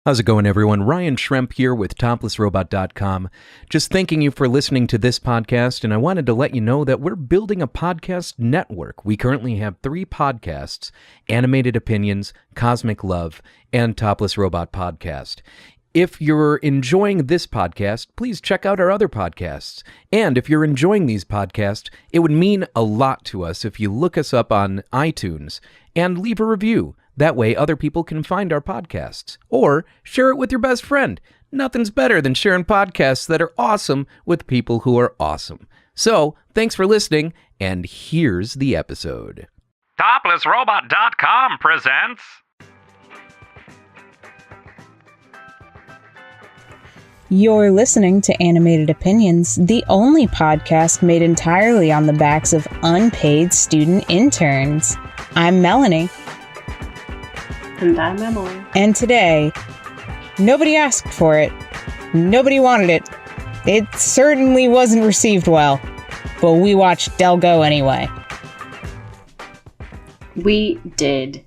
How's it going, everyone? Ryan Schremp here with ToplessRobot.com. Just thanking you for listening to this podcast, and I wanted to let you know that we're building a podcast network. We currently have 3 podcasts: Animated Opinions, Cosmic Love, and Topless Robot Podcast. If you're enjoying this podcast, please check out our other podcasts. And if you're enjoying these podcasts, it would mean a lot to us if you look us up on iTunes and leave a review. That way other people can find our podcasts. Or share it with your best friend. Nothing's better than sharing podcasts that are awesome with people who are awesome. So, thanks for listening, and here's the episode. ToplessRobot.com presents... You're listening to Animated Opinions, the only podcast made entirely on the backs of unpaid student interns. I'm Melanie. And I'm Emily. And today, nobody asked for it. Nobody wanted it. It certainly wasn't received well. But we watched Delgo anyway. We did.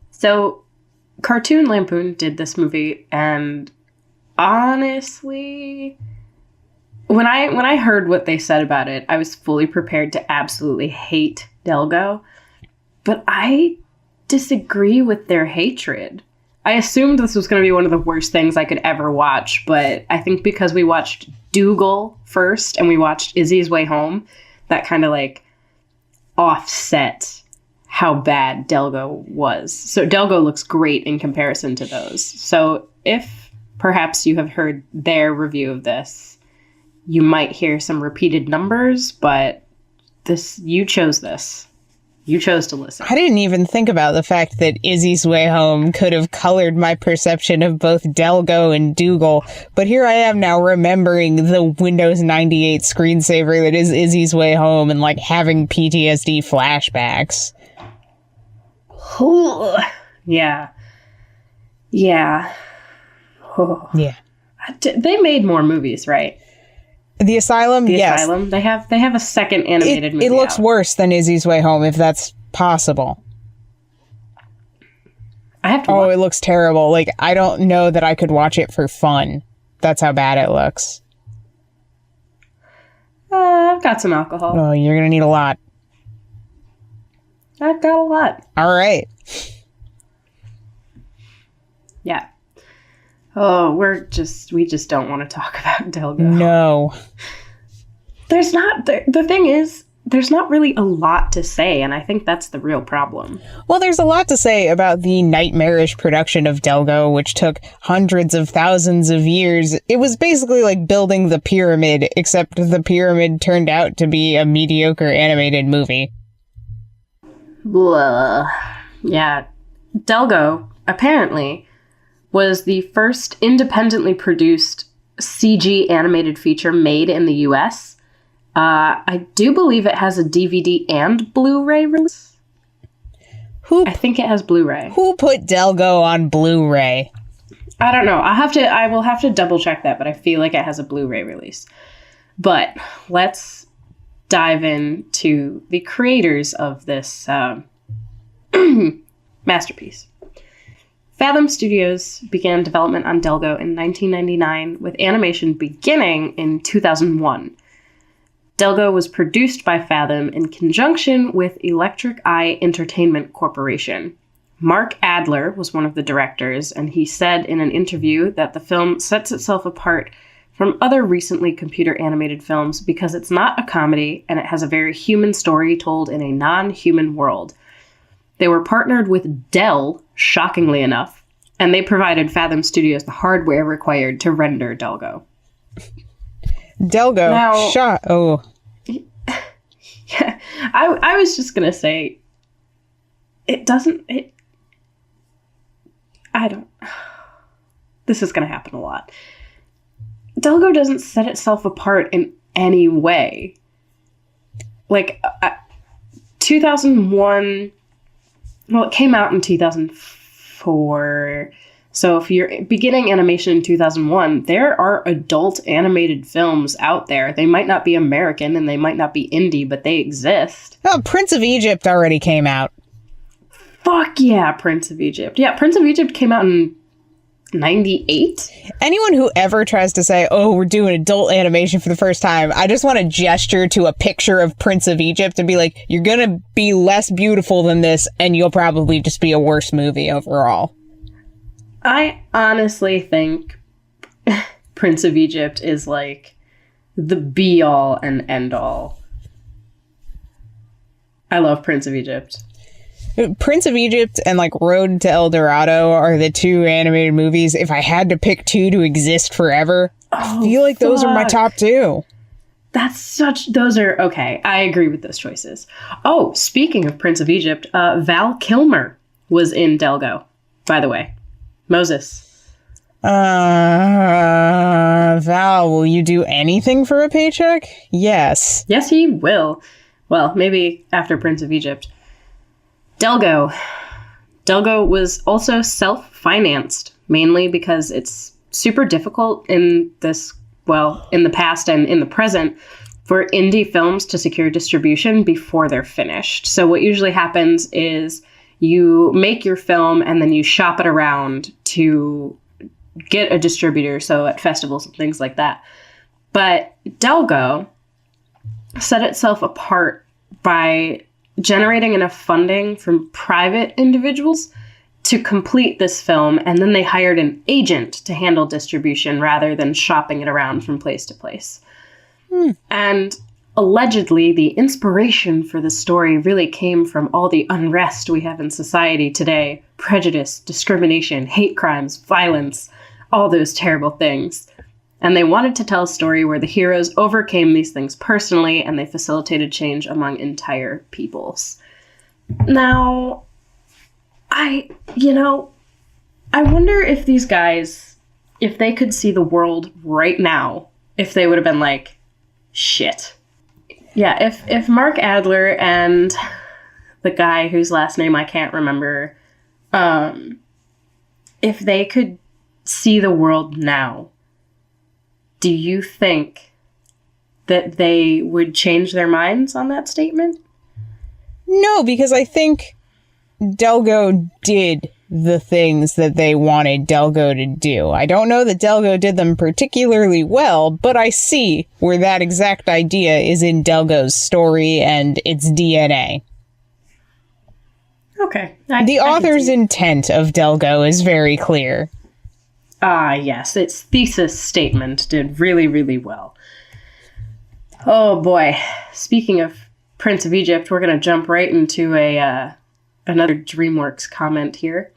So, Cartoon Lampoon did this movie, and honestly, when I heard what they said about it, I was fully prepared to absolutely hate Delgo. But I disagree with their hatred. I assumed this was going to be one of the worst things I could ever watch, but I think because we watched Dougal first and we watched Izzy's Way Home, that kind of like offset how bad Delgo was. So Delgo looks great in comparison to those. So if perhaps you have heard their review of this, you might hear some repeated numbers, but you chose this. You chose to listen. I didn't even think about the fact that Izzy's Way Home could have colored my perception of both Delgo and Dougal, but here I am now remembering the Windows 98 screensaver that is Izzy's Way Home and like having PTSD flashbacks. Yeah. Yeah. Oh. Yeah. They made more movies, right? The Asylum, yes. Asylum. They have a second animated movie. It looks out. worse than Izzy's Way Home, if that's possible. I have to. Oh, it looks terrible. Like, I don't know that I could watch it for fun. That's how bad it looks. I've got some alcohol. Oh, you're gonna need a lot. I've got a lot. All right. Yeah. Oh, we just don't want to talk about Delgo. No. The thing is, there's not really a lot to say, and I think that's the real problem. Well, there's a lot to say about the nightmarish production of Delgo, which took hundreds of thousands of years. It was basically like building the pyramid, except the pyramid turned out to be a mediocre animated movie. Blah. Yeah. Delgo, apparently, was the first independently produced CG animated feature made in the US. I do believe it has a DVD and Blu-ray release. I think it has Blu-ray. Who put Delgo on Blu-ray? I don't know. I will have to double check that, but I feel like it has a Blu-ray release. But let's dive into the creators of this masterpiece. Fathom Studios began development on Delgo in 1999, with animation beginning in 2001. Delgo was produced by Fathom in conjunction with Electric Eye Entertainment Corporation. Mark Adler was one of the directors, and he said in an interview that the film sets itself apart from other recently computer-animated films because it's not a comedy and it has a very human story told in a non-human world. They were partnered with Dell, shockingly enough, and they provided Fathom Studios the hardware required to render Delgo. Delgo. Now, Oh. Yeah, I was just going to say, this is going to happen a lot. Delgo doesn't set itself apart in any way. Like, 2001, well, it came out in 2004. So if you're beginning animation in 2001, there are adult animated films out there. They might not be American and they might not be indie, but they exist. Oh, Prince of Egypt already came out. Fuck yeah, Prince of Egypt. Yeah, Prince of Egypt came out in 98? Anyone who ever tries to say, oh, we're doing adult animation for the first time, I just want to gesture to a picture of Prince of Egypt and be like, you're going to be less beautiful than this, and you'll probably just be a worse movie overall. I honestly think Prince of Egypt is like the be-all and end-all. I love Prince of Egypt. Prince of Egypt and like Road to El Dorado are the two animated movies. If I had to pick two to exist forever, I feel like those are my top two. Those are, okay, I agree with those choices. Oh, speaking of Prince of Egypt, Val Kilmer was in Delgo, by the way. Moses. Val, will you do anything for a paycheck? Yes. Yes, he will. Well, maybe after Prince of Egypt. Delgo. Delgo was also self-financed, mainly because it's super difficult in the past and in the present, for indie films to secure distribution before they're finished. So what usually happens is you make your film and then you shop it around to get a distributor, so at festivals and things like that. But Delgo set itself apart by generating enough funding from private individuals to complete this film, and then they hired an agent to handle distribution rather than shopping it around from place to place. And allegedly, the inspiration for the story really came from all the unrest we have in society today. Prejudice, discrimination, hate crimes, violence, all those terrible things. And they wanted to tell a story where the heroes overcame these things personally and they facilitated change among entire peoples. Now, I wonder if these guys, if they could see the world right now, if they would have been like, shit. Yeah, if Mark Adler and the guy whose last name I can't remember, if they could see the world now, do you think that they would change their minds on that statement? No, because I think Delgo did the things that they wanted Delgo to do. I don't know that Delgo did them particularly well, but I see where that exact idea is in Delgo's story and its DNA. Okay. The author's intent of Delgo is very clear. Yes, its thesis statement did really, really well. Oh boy. Speaking of Prince of Egypt, we're going to jump right into another DreamWorks comment here.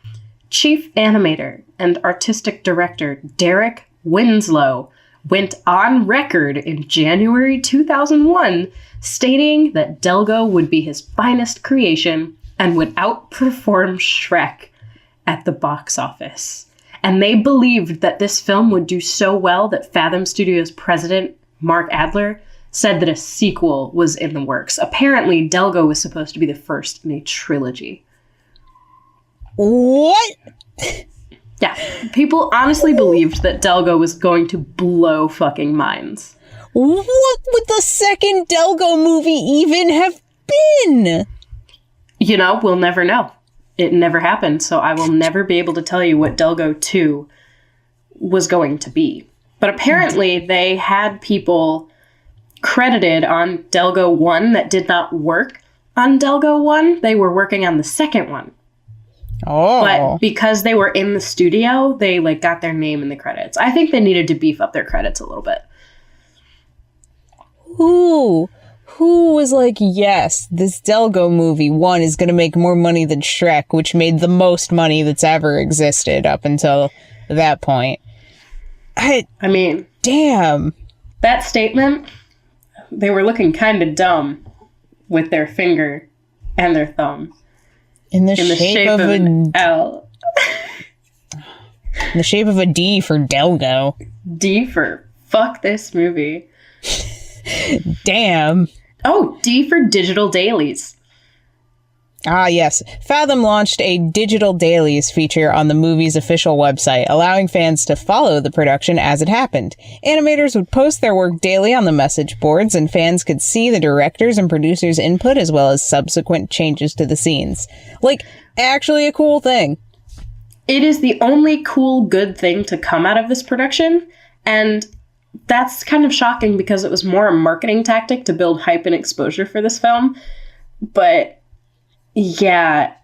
Chief animator and artistic director Derek Winslow went on record in January 2001 stating that Delgo would be his finest creation and would outperform Shrek at the box office. And they believed that this film would do so well that Fathom Studios president Mark Adler said that a sequel was in the works. Apparently, Delgo was supposed to be the first in a trilogy. What? Yeah, people honestly believed that Delgo was going to blow fucking minds. What would the second Delgo movie even have been? You know, we'll never know. It never happened, so I will never be able to tell you what Delgo 2 was going to be. But apparently they had people credited on Delgo 1 that did not work on Delgo 1. They were working on the second one. Oh. But because they were in the studio, they got their name in the credits. I think they needed to beef up their credits a little bit. Who was like, yes, this Delgo movie 1 is going to make more money than Shrek, which made the most money that's ever existed up until that point. I mean, damn. That statement, they were looking kind of dumb with their finger and their thumb. In the shape of an L. In the shape of a D for Delgo. D for fuck this movie. Damn. Oh, D for digital dailies. Ah, yes. Fathom launched a digital dailies feature on the movie's official website, allowing fans to follow the production as it happened. Animators would post their work daily on the message boards, and fans could see the directors' and producers' input as well as subsequent changes to the scenes. Actually a cool thing. it is the only cool, good thing to come out of this production. And that's kind of shocking because it was more a marketing tactic to build hype and exposure for this film. But yeah,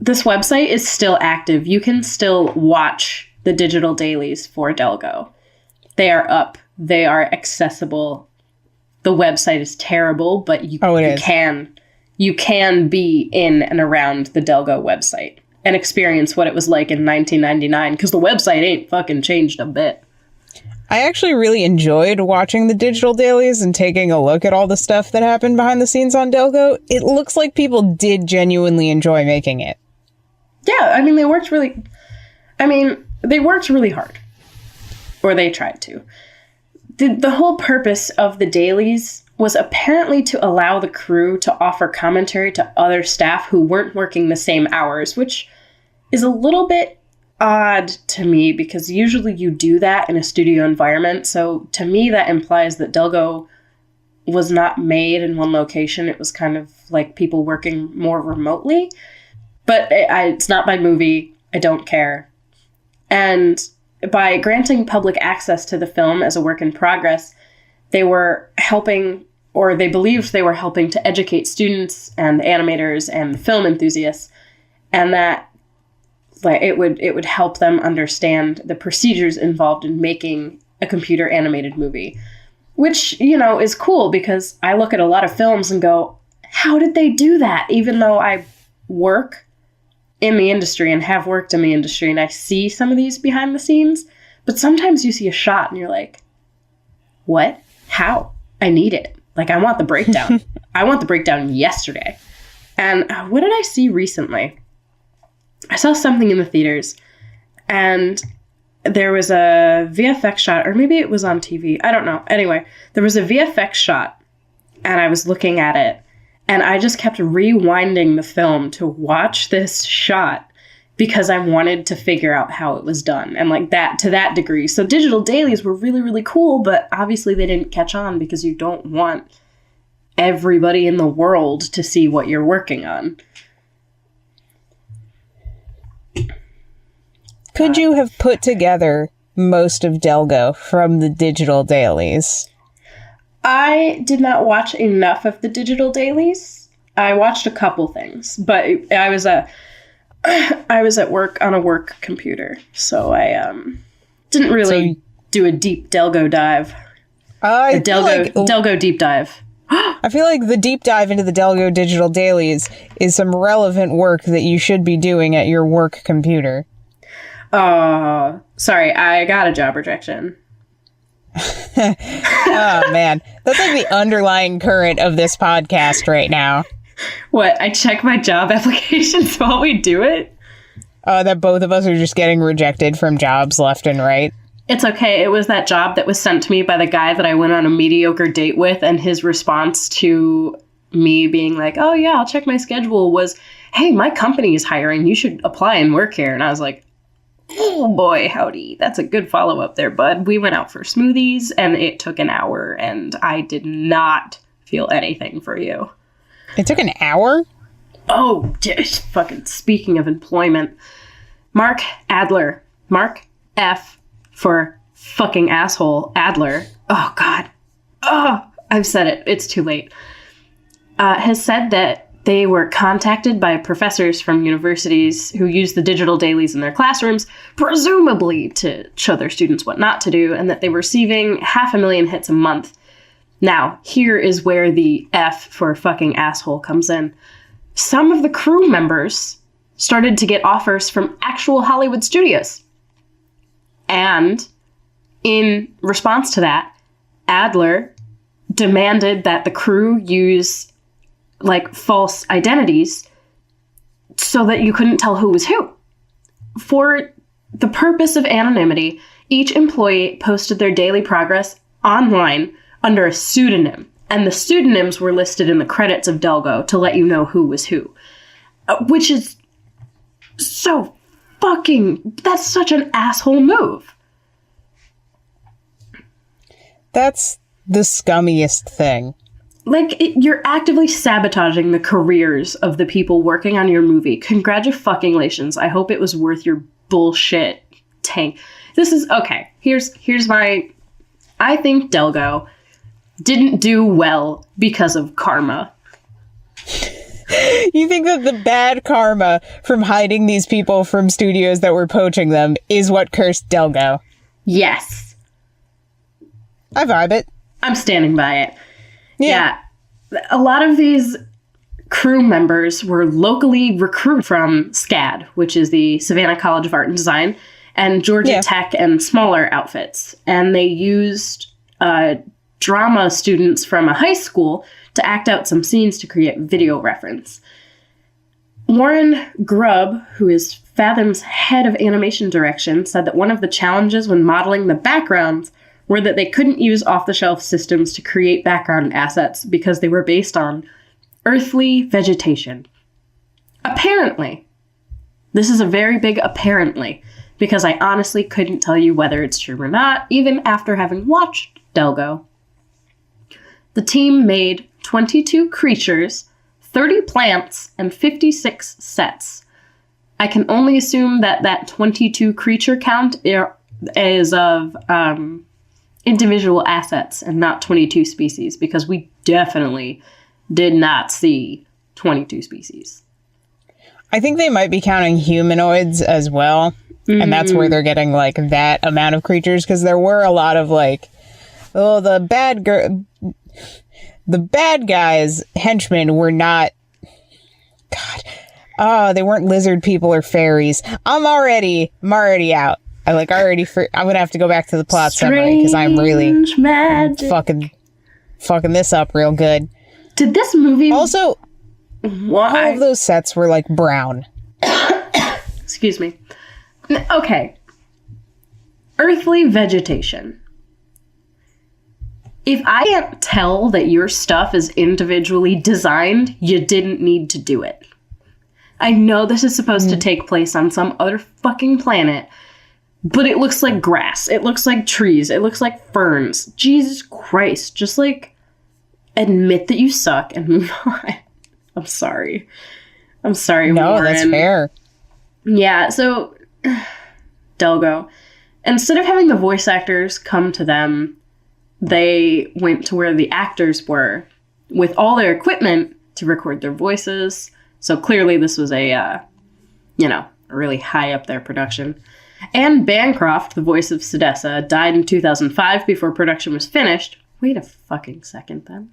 this website is still active. You can still watch the digital dailies for Delgo. They are up. They are accessible. The website is terrible, but you can be in and around the Delgo website and experience what it was like in 1999, because the website ain't fucking changed a bit. I actually really enjoyed watching the digital dailies and taking a look at all the stuff that happened behind the scenes on Delgo. It looks like people did genuinely enjoy making it. Yeah, I mean, they worked really hard. Or they tried to. The whole purpose of the dailies was apparently to allow the crew to offer commentary to other staff who weren't working the same hours, which is a little bit odd to me because usually you do that in a studio environment. So to me, that implies that Delgo was not made in one location. It was kind of like people working more remotely. But it's not my movie. I don't care. And by granting public access to the film as a work in progress, they were helping, or they believed they were helping to educate students and animators and film enthusiasts, and that it would help them understand the procedures involved in making a computer animated movie, which, you know, is cool because I look at a lot of films and go, how did they do that? Even though I work in the industry and have worked in the industry and I see some of these behind the scenes, but sometimes you see a shot and you're like, what? How? I need it. Like, I want the breakdown. I want the breakdown yesterday. And what did I see recently? I saw something in the theaters and there was a VFX shot, or maybe it was on TV. I don't know. Anyway, there was a VFX shot and I was looking at it and I just kept rewinding the film to watch this shot because I wanted to figure out how it was done, and like that, to that degree. So digital dailies were really, really cool, but obviously they didn't catch on because you don't want everybody in the world to see what you're working on. Could you have put together most of Delgo from the digital dailies? I did not watch enough of the digital dailies. I watched a couple things, but I was at work on a work computer, so I didn't really do a deep Delgo dive. Delgo deep dive. I feel like the deep dive into the Delgo digital dailies is some relevant work that you should be doing at your work computer. Sorry, I got a job rejection. Oh, man. That's like the underlying current of this podcast right now. What? I check my job applications while we do it? That both of us are just getting rejected from jobs left and right. It's okay. It was that job that was sent to me by the guy that I went on a mediocre date with, and his response to me being like, oh yeah, I'll check my schedule was, hey, my company is hiring. You should apply and work here. And I was like, oh boy, howdy. That's a good follow-up there, bud. We went out for smoothies and it took an hour and I did not feel anything for you. It took an hour? Oh, fucking speaking of employment. Mark Adler. Mark F for fucking asshole Adler. Oh, God. Oh, I've said it. It's too late. Has said that they were contacted by professors from universities who use the digital dailies in their classrooms, presumably to show their students what not to do, and that they were receiving 500,000 hits a month. Now, here is where the F for fucking asshole comes in. Some of the crew members started to get offers from actual Hollywood studios. And in response to that, Adler demanded that the crew use like false identities so that you couldn't tell who was who. For the purpose of anonymity, each employee posted their daily progress online under a pseudonym, and the pseudonyms were listed in the credits of Delgo to let you know who was who. Which is so that's such an asshole move. That's the scummiest thing. Like, you're actively sabotaging the careers of the people working on your movie. Congratulations. I hope it was worth your bullshit tank. This is okay. Here's my. I think Delgo didn't do well because of karma. You think that the bad karma from hiding these people from studios that were poaching them is what cursed Delgo? Yes. I vibe it. I'm standing by it. Yeah. A lot of these crew members were locally recruited from SCAD, which is the Savannah College of Art and Design, and Georgia Tech and smaller outfits. And they used drama students from a high school to act out some scenes to create video reference. Warren Grubb, who is Fathom's head of animation direction, said that one of the challenges when modeling the backgrounds were that they couldn't use off-the-shelf systems to create background assets because they were based on earthly vegetation. Apparently. This is a very big apparently, because I honestly couldn't tell you whether it's true or not, even after having watched Delgo. The team made 22 creatures, 30 plants, and 56 sets. I can only assume that that 22 creature count is of individual assets and not 22 species, because we definitely did not see 22 species. I think they might be counting humanoids as well, and that's where they're getting, like, that amount of creatures, because there were a lot of, like, oh, the bad guys, henchmen, were not... God. Oh, they weren't lizard people or fairies. I'm already out. I'm gonna have to go back to the plot summary, because I'm really fucking this up real good. Did this movie... Also, why? all of those sets were, like, brown. Excuse me. Okay. Earthly vegetation. If I can't tell that your stuff is individually designed, you didn't need to do it. I know this is supposed to take place on some other fucking planet, but it looks like grass. It looks like trees. It looks like ferns. Jesus Christ. Just, like, admit that you suck and move on. I'm sorry. No, Warren. That's fair. Yeah, so... Delgo. Instead of having the voice actors come to them, they went to where the actors were with all their equipment to record their voices. So clearly this was a really high up there production. Anne Bancroft, the voice of Sedessa, died in 2005 before production was finished. Wait a fucking second then.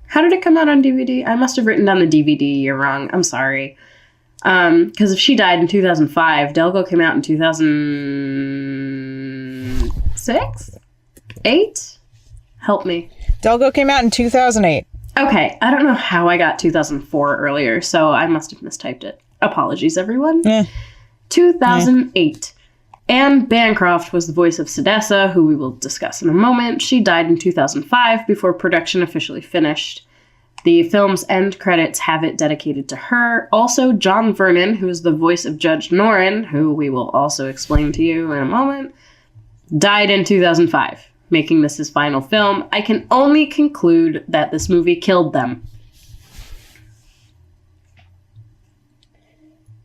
How did it come out on DVD? I must have written down the DVD year wrong. I'm sorry. Because if she died in 2005, Delgo came out in 2006? 8? Help me. Delgo came out in 2008. Okay, I don't know how I got 2004 earlier, so I must have mistyped it. Apologies, everyone. 2008. Anne Bancroft was the voice of Sedessa, who we will discuss in a moment. She died in 2005 before production officially finished. The film's end credits have it dedicated to her. Also, John Vernon, who is the voice of Judge Norrin, who we will also explain to you in a moment, died in 2005, making this his final film. I can only conclude that this movie killed them.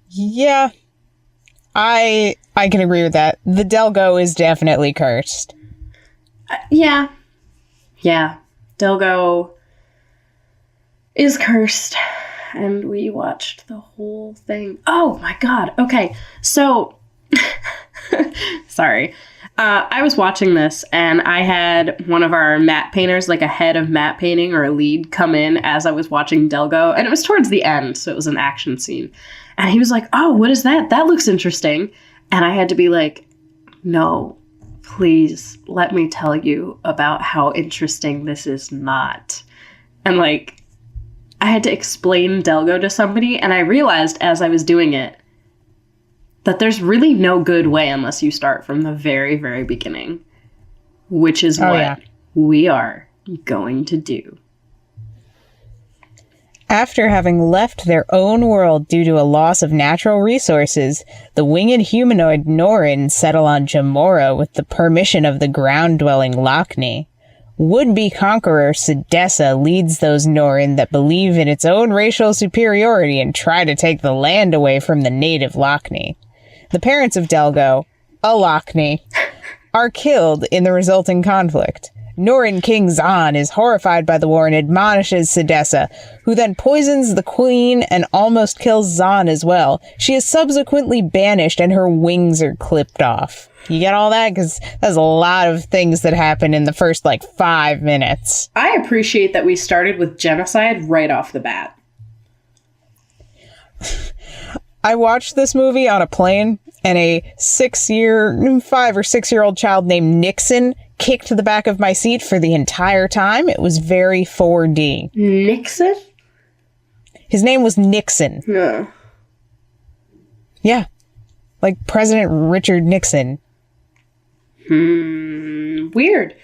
Yeah, I can agree with that. The Delgo is definitely cursed. Yeah. Delgo is cursed, and we watched the whole thing. Oh my god. Okay, so sorry. I was watching this, and I had one of our matte painters, like a head of matte painting or a lead, come in as I was watching Delgo, and it was towards the end, so it was an action scene. And he was like, "Oh, what is that? That looks interesting." And I had to be like, "No, please let me tell you about how interesting this is not." And like, I had to explain Delgo to somebody, and I realized as I was doing it that there's really no good way unless you start from the very, very beginning, which is what we are going to do. After having left their own world due to a loss of natural resources, the winged humanoid Norrin settle on Jamora with the permission of the ground-dwelling Lochni. would-be conqueror Sedessa leads those Norn that believe in its own racial superiority and try to take the land away from the native Lochni. The parents of Delgo, a Lochni, are killed in the resulting conflict. Norn King Zahn is horrified by the war and admonishes Sedessa, who then poisons the queen and almost kills Zahn as well. She is subsequently banished and her wings are clipped off. You get all that? Because there's a lot of things that happen in the first, 5 minutes. I appreciate that we started with genocide right off the bat. I watched this movie on a plane, and a 5 or 6 year old child named Nixon kicked the back of my seat for the entire time. It was very 4D. Nixon? His name was Nixon. No. Yeah. Like President Richard Nixon. Weird.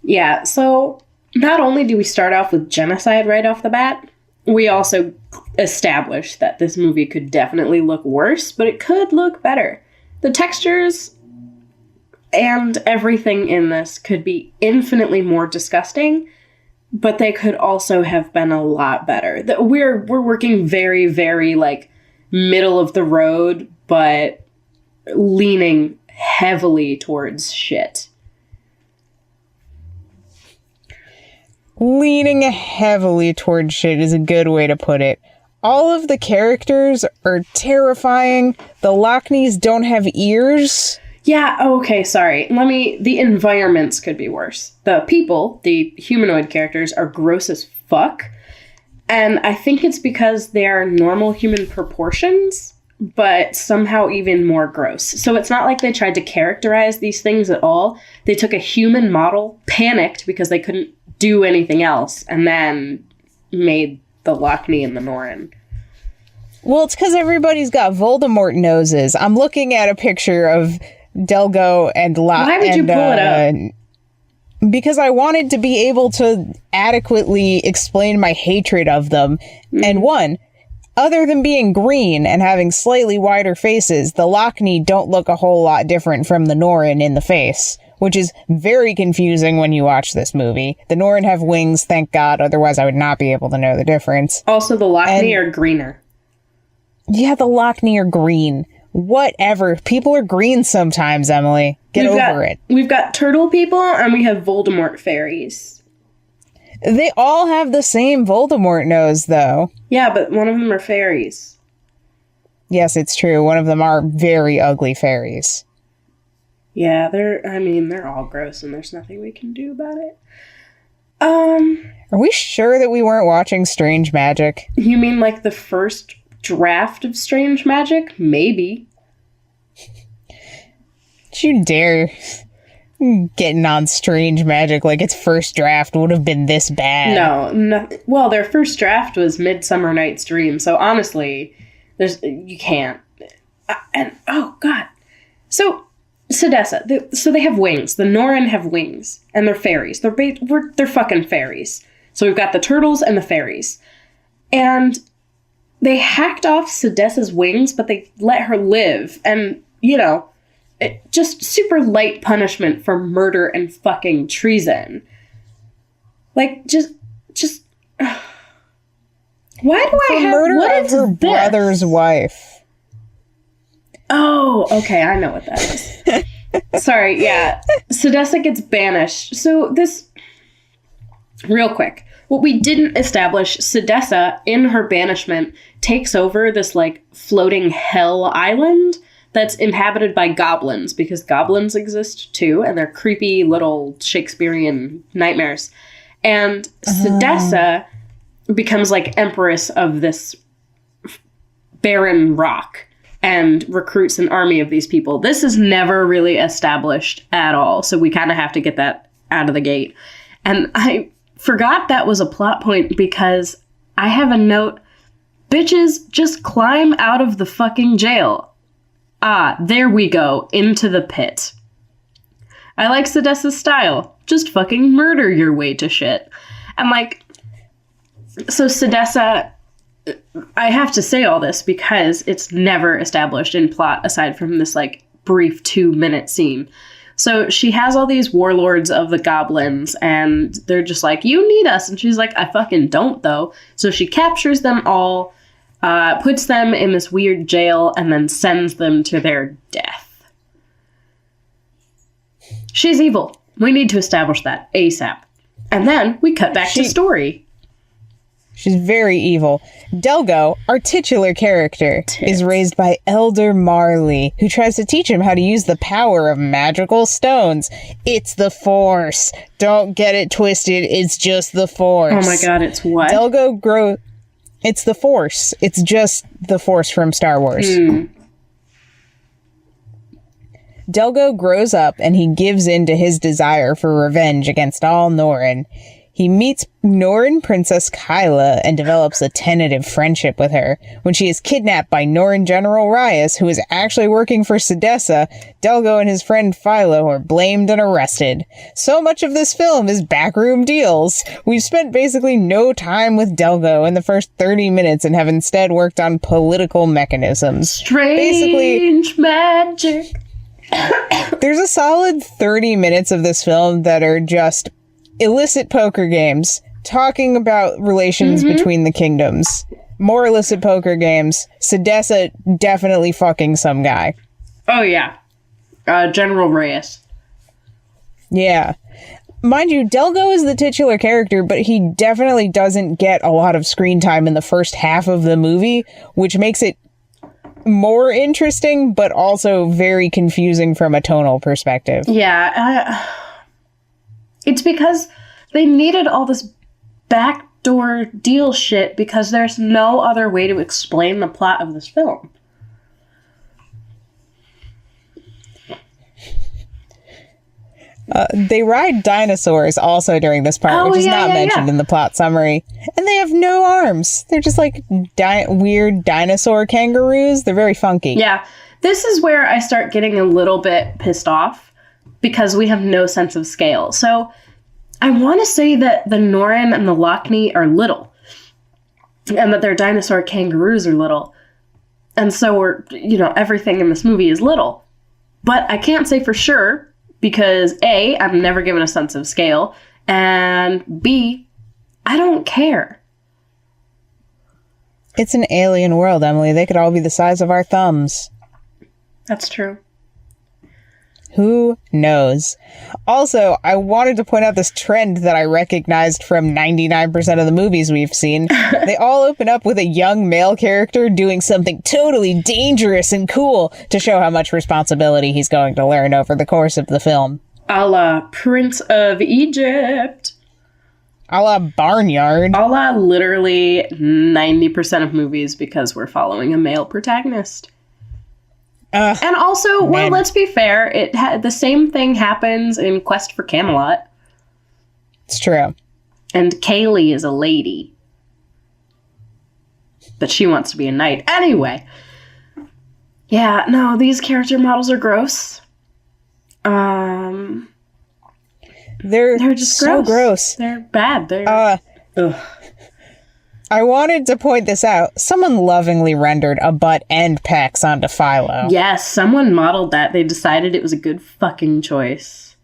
Yeah, so not only do we start off with genocide right off the bat, we also established that this movie could definitely look worse, but it could look better. The textures and everything in this could be infinitely more disgusting, but they could also have been a lot better. We're working very, very, middle of the road, but leaning heavily towards shit. Leaning heavily towards shit is a good way to put it. All of the characters are terrifying. The Lochnis don't have ears. Yeah, okay, sorry. The environments could be worse. The people, the humanoid characters, are gross as fuck. And I think it's because they are normal human proportions, but somehow even more gross. So it's not like they tried to characterize these things at all. They took a human model, panicked because they couldn't do anything else, and then made the Lochni and the Norn. Well, it's because everybody's got Voldemort noses. I'm looking at a picture of Delgo and Why would you pull it up? Because I wanted to be able to adequately explain my hatred of them. And one, other than being green and having slightly wider faces, the Lochni don't look a whole lot different from the Norn in the face, which is very confusing when you watch this movie. The Norn have wings, thank God, otherwise I would not be able to know the difference. Also, the Lochni are greener. Yeah, the Lochni are green. Whatever. People are green sometimes, Emily. Get over it. We've got turtle people and we have Voldemort fairies. They all have the same Voldemort nose, though. Yeah, but one of them are fairies. Yes, it's true. One of them are very ugly fairies. Yeah, they're all gross and there's nothing we can do about it. Are we sure that we weren't watching Strange Magic? You mean the first draft of Strange Magic? Maybe. Don't you dare getting on Strange Magic like its first draft would have been this bad. No. Well, their first draft was Midsummer Night's Dream, so honestly, you can't. And oh god, so Sedessa, so they have wings. The Norn have wings, and they're fairies. They're fucking fairies. So we've got the turtles and the fairies, and they hacked off Sedessa's wings, but they let her live, and just super light punishment for murder and fucking treason. Just. Why do I have murder what of is her this? brother's wife? Oh, okay, I know what that is. Sorry, yeah. Sedessa gets banished. So this, real quick, what we didn't establish, Sedessa, in her banishment, takes over this, floating hell island that's inhabited by goblins, because goblins exist too, and they're creepy little Shakespearean nightmares. And Sedessa becomes, empress of this barren rock and recruits an army of these people. This is never really established at all, so we kind of have to get that out of the gate. And I forgot that was a plot point because I have a note, bitches, just climb out of the fucking jail. Ah, there we go, into the pit. I like Sedessa's style. Just fucking murder your way to shit. And so Sedessa, I have to say all this because it's never established in plot aside from this brief 2-minute scene. So she has all these warlords of the goblins, and they're just like, you need us. And she's like, I fucking don't, though. So she captures them all, puts them in this weird jail, and then sends them to their death. She's evil. We need to establish that ASAP. And then we cut back to story. She's very evil. Delgo, our titular character, is raised by Elder Marley, who tries to teach him how to use the power of magical stones. It's the Force. Don't get it twisted. It's just the Force. Oh my god, it's what? It's the Force. It's just the Force from Star Wars. Delgo grows up and he gives in to his desire for revenge against all Norrin. He meets Norrin Princess Kyla and develops a tentative friendship with her. When she is kidnapped by Norrin General Rias, who is actually working for Sedessa, Delgo and his friend Philo are blamed and arrested. So much of this film is backroom deals. We've spent basically no time with Delgo in the first 30 minutes and have instead worked on political mechanisms. Strange magic. There's a solid 30 minutes of this film that are just illicit poker games, talking about relations between the kingdoms. More illicit poker games. Sedessa definitely fucking some guy. Oh, yeah. General Reyes. Yeah. Mind you, Delgo is the titular character, but he definitely doesn't get a lot of screen time in the first half of the movie, which makes it more interesting, but also very confusing from a tonal perspective. Yeah, it's because they needed all this backdoor deal shit because there's no other way to explain the plot of this film. They ride dinosaurs also during this part, which is not mentioned in the plot summary. And they have no arms. They're just like weird dinosaur kangaroos. They're very funky. Yeah, this is where I start getting a little bit pissed off because we have no sense of scale. So I want to say that the Norrin and the Lockney are little and that their dinosaur kangaroos are little. And so everything in this movie is little. But I can't say for sure because A, I'm never given a sense of scale, and B, I don't care. It's an alien world, Emily. They could all be the size of our thumbs. That's true. Who knows? Also, I wanted to point out this trend that I recognized from 99% of the movies we've seen. They all open up with a young male character doing something totally dangerous and cool to show how much responsibility he's going to learn over the course of the film. A la Prince of Egypt. A la Barnyard. A la literally 90% of movies because we're following a male protagonist. And also, well, let's be fair, the same thing happens in Quest for Camelot. It's true. And Kaylee is a lady. But she wants to be a knight. Anyway. Yeah, no, these character models are gross. They're just so gross. They're bad. They're... ugh. I wanted to point this out. Someone lovingly rendered a butt and pecs onto Philo. Yes, someone modeled that. They decided it was a good fucking choice.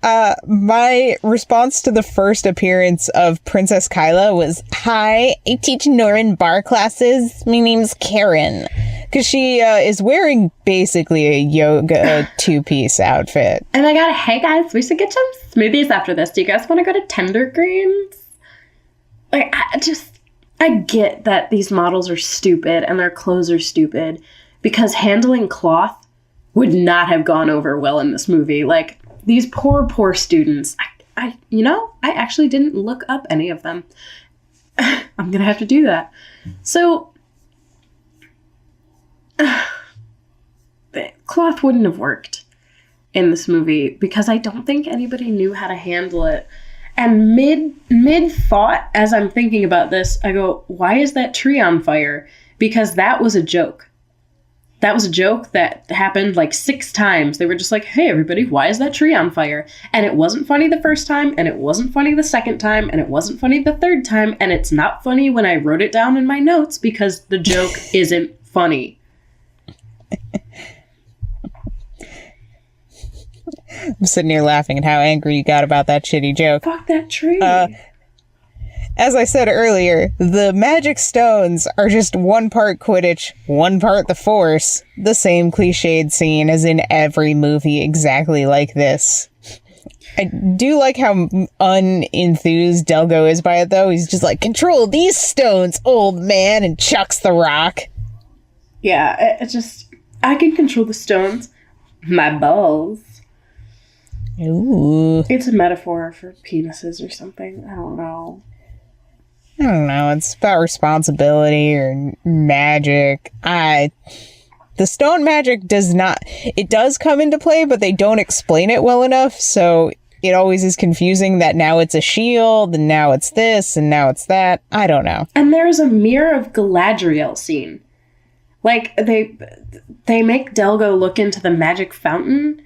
My response to the first appearance of Princess Kyla was, "Hi, I teach Norrin bar classes. My name's Karen." Because she is wearing basically a yoga two-piece outfit. And I got, hey guys, we should get some smoothies after this. Do you guys want to go to Tender Greens? Like, I get that these models are stupid and their clothes are stupid because handling cloth would not have gone over well in this movie. Like, these poor students, I actually didn't look up any of them. I'm gonna have to do that. So, the cloth wouldn't have worked in this movie because I don't think anybody knew how to handle it. And mid thought, as I'm thinking about this, I go, why is that tree on fire? Because that was a joke. That was a joke that happened like 6 times. They were just like, hey, everybody, why is that tree on fire? And it wasn't funny the first time, and it wasn't funny the second time, and it wasn't funny the third time, and it's not funny when I wrote it down in my notes because the joke isn't funny. sitting here laughing at how angry you got about that shitty joke. Fuck that tree. As I said earlier, the magic stones are just one part Quidditch, one part the Force. The same cliched scene as in every movie exactly like this. I do like how unenthused Delgo is by it, though. He's just like, control these stones, old man, and chucks the rock. Yeah, I can control the stones. My balls. Ooh. It's a metaphor for penises or something. I don't know. I don't know. It's about responsibility or magic. The stone magic it does come into play, but they don't explain it well enough, so it always is confusing that now it's a shield, and now it's this, and now it's that. I don't know. And there's a Mirror of Galadriel scene. Like, they make Delgo look into the magic fountain,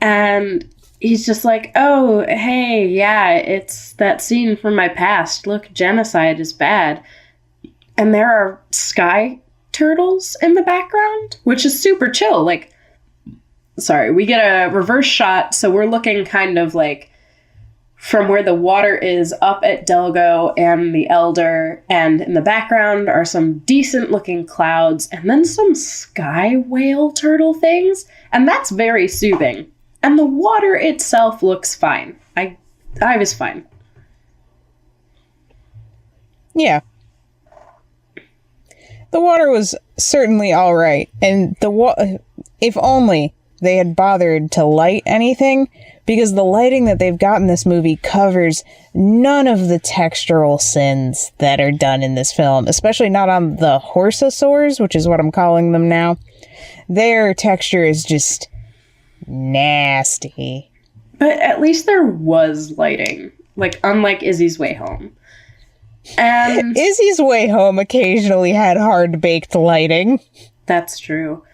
and he's just like, oh, hey, yeah, it's that scene from my past. Look, genocide is bad. And there are sky turtles in the background, which is super chill. Like, sorry, we get a reverse shot, so we're looking kind of like from where the water is up at Delgo and the Elder, and in the background are some decent looking clouds, and then some sky whale turtle things, and that's very soothing. And the water itself looks fine. I was fine. Yeah. The water was certainly all right, and if only they had bothered to light anything, because the lighting that they've got in this movie covers none of the textural sins that are done in this film, especially not on the horsosaurs, which is what I'm calling them now. Their texture is just nasty. But at least there was lighting, like unlike Izzy's Way Home. And Izzy's Way Home occasionally had hard-baked lighting. That's true.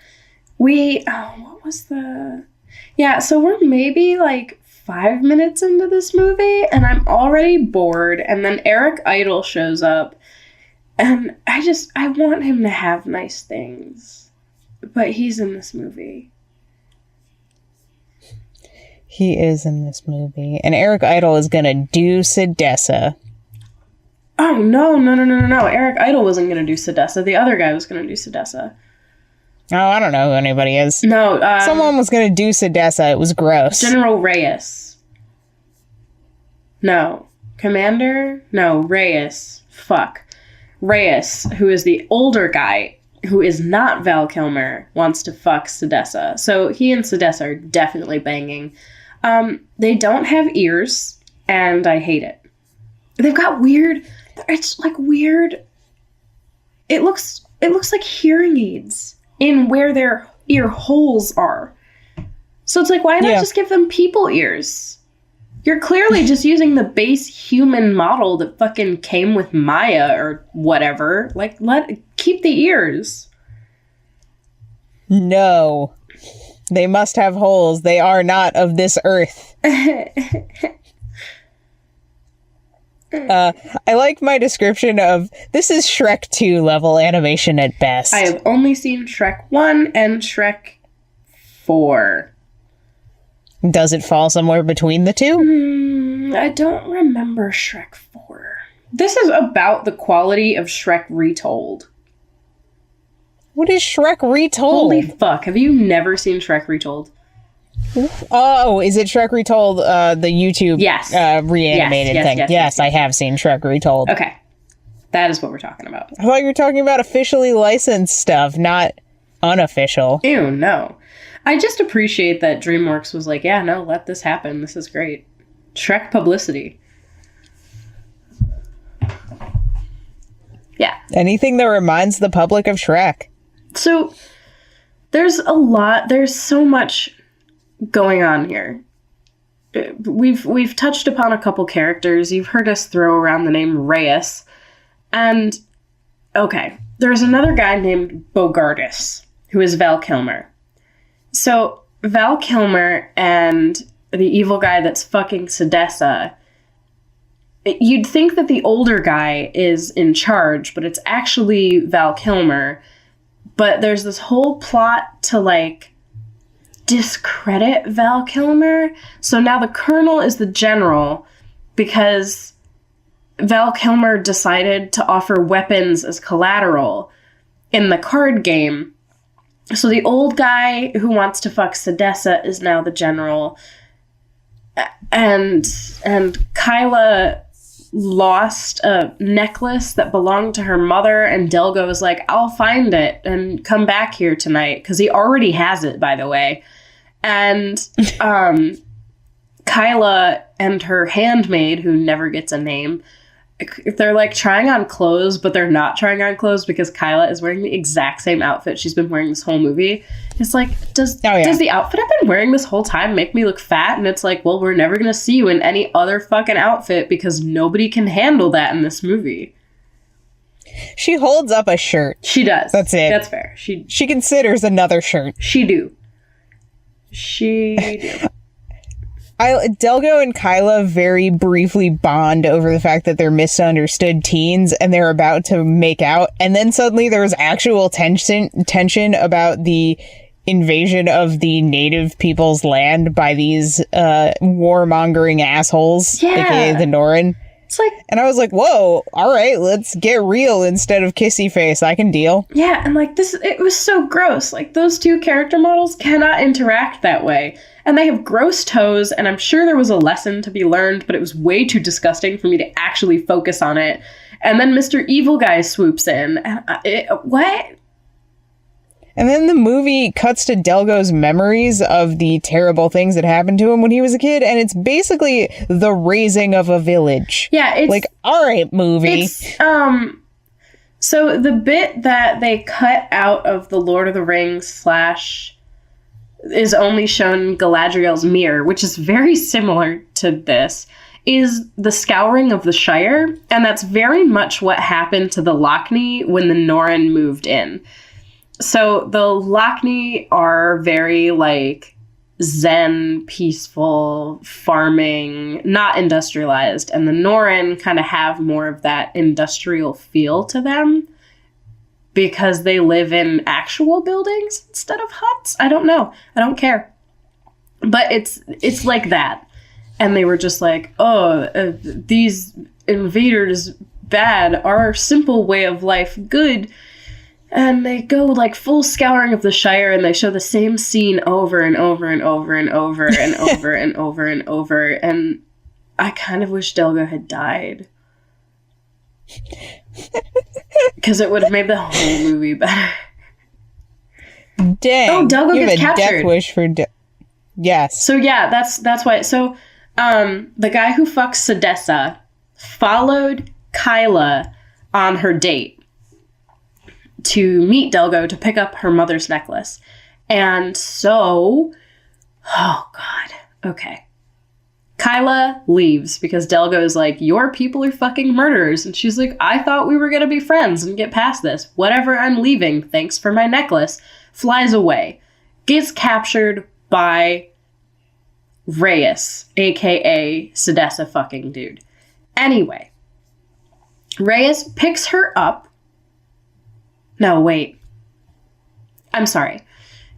What was the... Yeah, so we're maybe like 5 minutes into this movie, and I'm already bored, and then Eric Idle shows up, and I want him to have nice things. But he's in this movie. He is in this movie. And Eric Idle is gonna do Sedessa. Oh, no. Eric Idle wasn't gonna do Sedessa. The other guy was gonna do Sedessa. Oh, I don't know who anybody is. No, someone was gonna do Sedessa. It was gross. General Reyes. No. Commander? No, Reyes. Fuck. Reyes, who is the older guy, who is not Val Kilmer, wants to fuck Sedessa. So he and Sedessa are definitely banging. They don't have ears, and I hate it. They've got weird... It's like weird... It looks like hearing aids in where their ear holes are. So it's like, why not just give them people ears? You're clearly just using the base human model that fucking came with Maya or whatever. Like, keep the ears. No. They must have holes. They are not of this earth. I like my description of, this is Shrek 2 level animation at best. I have only seen Shrek 1 and Shrek 4. Does it fall somewhere between the two? I don't remember Shrek 4. This is about the quality of Shrek Retold. What is Shrek Retold? Holy fuck, have you never seen Shrek Retold? Oh, is it Shrek Retold, the YouTube reanimated thing? Yes, I have seen Shrek Retold. Okay. That is what we're talking about. I thought you were talking about officially licensed stuff, not unofficial. Ew, no. I just appreciate that DreamWorks was like, yeah, no, let this happen. This is great. Shrek publicity. Yeah. Anything that reminds the public of Shrek. So, there's so much going on here. We've touched upon a couple characters. You've heard us throw around the name Reyes. And, okay, there's another guy named Bogardus, who is Val Kilmer. So, Val Kilmer and the evil guy that's fucking Sedessa, you'd think that the older guy is in charge, but it's actually Val Kilmer. But there's this whole plot to, like, discredit Val Kilmer. So now the colonel is the general because Val Kilmer decided to offer weapons as collateral in the card game. So the old guy who wants to fuck Sedessa is now the general. And Kyla lost a necklace that belonged to her mother, and Delgo was like, I'll find it and come back here tonight, because he already has it, by the way. And Kyla and her handmaid, who never gets a name, they're like trying on clothes, but they're not trying on clothes because Kyla is wearing the exact same outfit she's been wearing this whole movie. It's like, does the outfit I've been wearing this whole time make me look fat? And it's like, well, we're never going to see you in any other fucking outfit because nobody can handle that in this movie. She holds up a shirt. She does. That's it. That's fair. She considers another shirt. She do. Delgo and Kyla very briefly bond over the fact that they're misunderstood teens and they're about to make out. And then suddenly there was actual tension about the invasion of the native people's land by these warmongering assholes, aka the Norrin. It's like, and I was like, whoa, all right, let's get real instead of kissy face. I can deal. Yeah, and like it was so gross. Like, those two character models cannot interact that way. And they have gross toes, and I'm sure there was a lesson to be learned, but it was way too disgusting for me to actually focus on it. And then Mr. Evil Guy swoops in. And what? And then the movie cuts to Delgo's memories of the terrible things that happened to him when he was a kid, and it's basically the raising of a village. Yeah, it's... like, all right, movie. So the bit that they cut out of the Lord of the Rings / is only shown Galadriel's mirror, which is very similar to this, is the scouring of the Shire, and that's very much what happened to the Lochni when the Norrin moved in. So the Lochni are very, like, zen, peaceful, farming, not industrialized, and the Norrin kind of have more of that industrial feel to them, because they live in actual buildings instead of huts. I don't know. I don't care. But it's like that. And they were just like, these invaders bad, our simple way of life good. And they go like full scouring of the Shire, and they show the same scene over and over and over and over and over and over and over. And I kind of wish Delgo had died. Because it would have made the whole movie better. Dang. Oh, Delgo gets captured. Death wish for yes. So yeah, that's why. So the guy who fucks Sedessa followed Kyla on her date to meet Delgo to pick up her mother's necklace. And so, oh God, okay. Kyla leaves because Delgo is like, your people are fucking murderers. And she's like, I thought we were going to be friends and get past this. Whatever, I'm leaving. Thanks for my necklace. Flies away. Gets captured by Reyes, a.k.a. Sedessa fucking dude. Anyway, Reyes picks her up. No, wait. I'm sorry.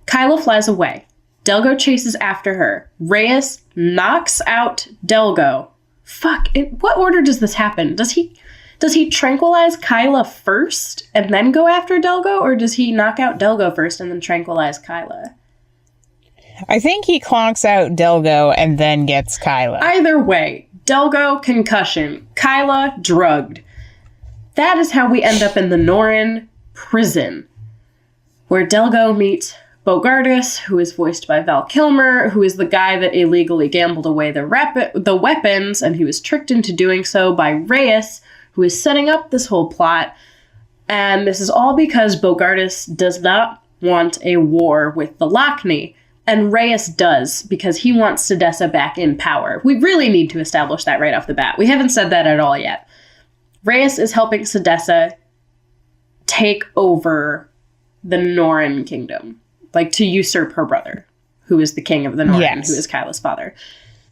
Kyla flies away. Delgo chases after her. Reyes knocks out Delgo. Fuck, in what order does this happen? Does he tranquilize Kyla first and then go after Delgo, or does he knock out Delgo first and then tranquilize Kyla? I think he clonks out Delgo and then gets Kyla. Either way, Delgo concussion, Kyla drugged. That is how we end up in the Norrin prison, where Delgo meets Bogardus, who is voiced by Val Kilmer, who is the guy that illegally gambled away the weapons, and he was tricked into doing so by Reyes, who is setting up this whole plot. And this is all because Bogardus does not want a war with the Lochni, and Reyes does, because he wants Sedessa back in power. We really need to establish that right off the bat. We haven't said that at all yet. Reyes is helping Sedessa take over the Norrin kingdom. Like, to usurp her brother, who is the king of the Norrin, who is Kyla's father.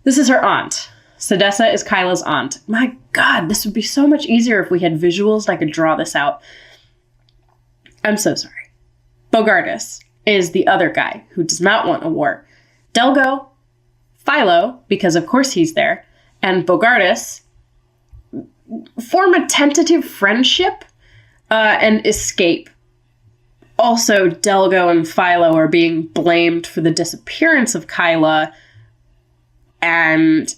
This is her aunt. Sedessa is Kyla's aunt. My God, this would be so much easier if we had visuals and I could draw this out. I'm so sorry. Bogardus is the other guy who does not want a war. Delgo, Philo, because of course he's there, and Bogardus form a tentative friendship and escape. Also, Delgo and Philo are being blamed for the disappearance of Kyla, and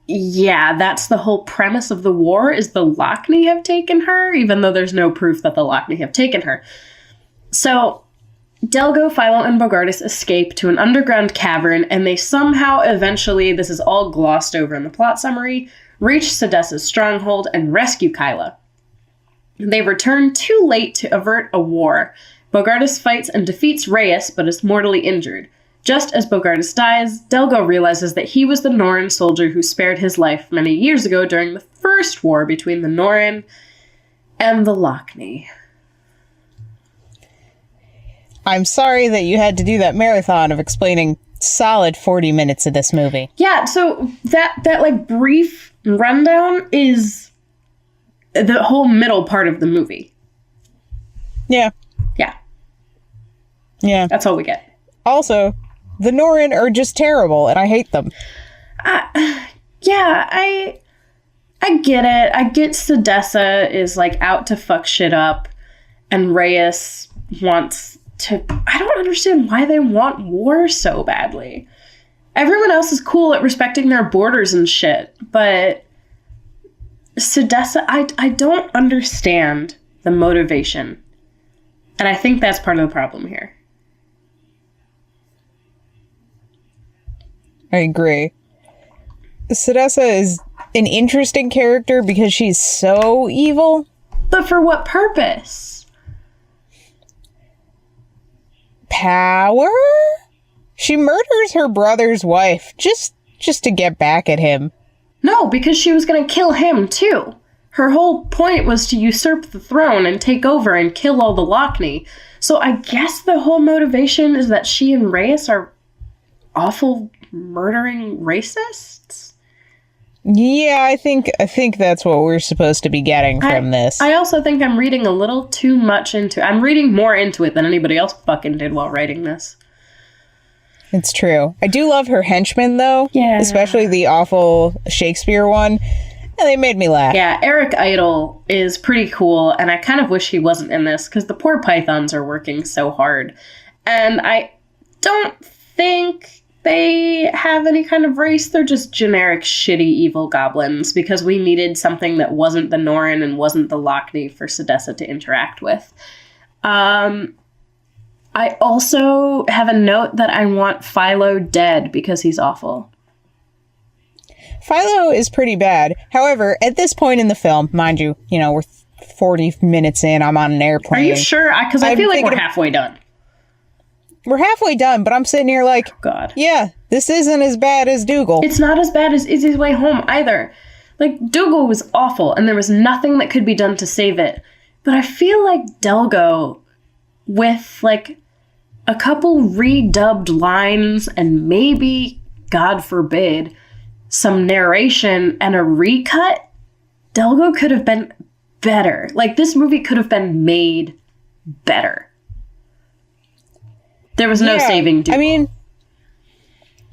yeah, that's the whole premise of the war, is the Lochni have taken her, even though there's no proof that the Lochni have taken her. So, Delgo, Philo, and Bogardus escape to an underground cavern, and they somehow eventually, this is all glossed over in the plot summary, reach Sedessa's stronghold and rescue Kyla. They return too late to avert a war. Bogardus fights and defeats Reyes, but is mortally injured. Just as Bogardus dies, Delgo realizes that he was the Norn soldier who spared his life many years ago during the first war between the Norn and the Lochni. I'm sorry that you had to do that marathon of explaining solid 40 minutes of this movie. Yeah, so that like brief rundown is the whole middle part of the movie. Yeah. Yeah. Yeah. That's all we get. Also, the Norn are just terrible, and I hate them. Yeah, I get it. I get Sedessa is, like, out to fuck shit up, and Reyes wants to... I don't understand why they want war so badly. Everyone else is cool at respecting their borders and shit, but Sedessa, I don't understand the motivation. And I think that's part of the problem here. I agree. Sedessa is an interesting character because she's so evil. But for what purpose? Power? She murders her brother's wife just to get back at him. No, because she was going to kill him too. Her whole point was to usurp the throne and take over and kill all the Lochni. So I guess the whole motivation is that she and Reyes are awful murdering racists? Yeah, I think that's what we're supposed to be getting from this. I also think I'm reading a little too much into it. I'm reading more into it than anybody else fucking did while writing this. It's true. I do love her henchmen, though. Yeah. Especially the awful Shakespeare one. And they made me laugh. Yeah, Eric Idle is pretty cool, and I kind of wish he wasn't in this, because the poor Pythons are working so hard. And I don't think they have any kind of race. They're just generic, shitty, evil goblins, because we needed something that wasn't the Norn and wasn't the Lochni for Sedessa to interact with. I also have a note that I want Philo dead because he's awful. Philo is pretty bad. However, at this point in the film, mind you, we're 40 minutes in, I'm on an airplane. Are you sure? Because I feel like we're halfway done. We're halfway done, but I'm sitting here like, oh, God. Yeah, this isn't as bad as Dougal. It's not as bad as Izzy's Way Home either. Like, Dougal was awful, and there was nothing that could be done to save it. But I feel like Delgo, with, like, a couple redubbed lines and maybe, God forbid, some narration and a recut, Delgo could have been better. Like, this movie could have been made better. There was no saving Dougal. I mean,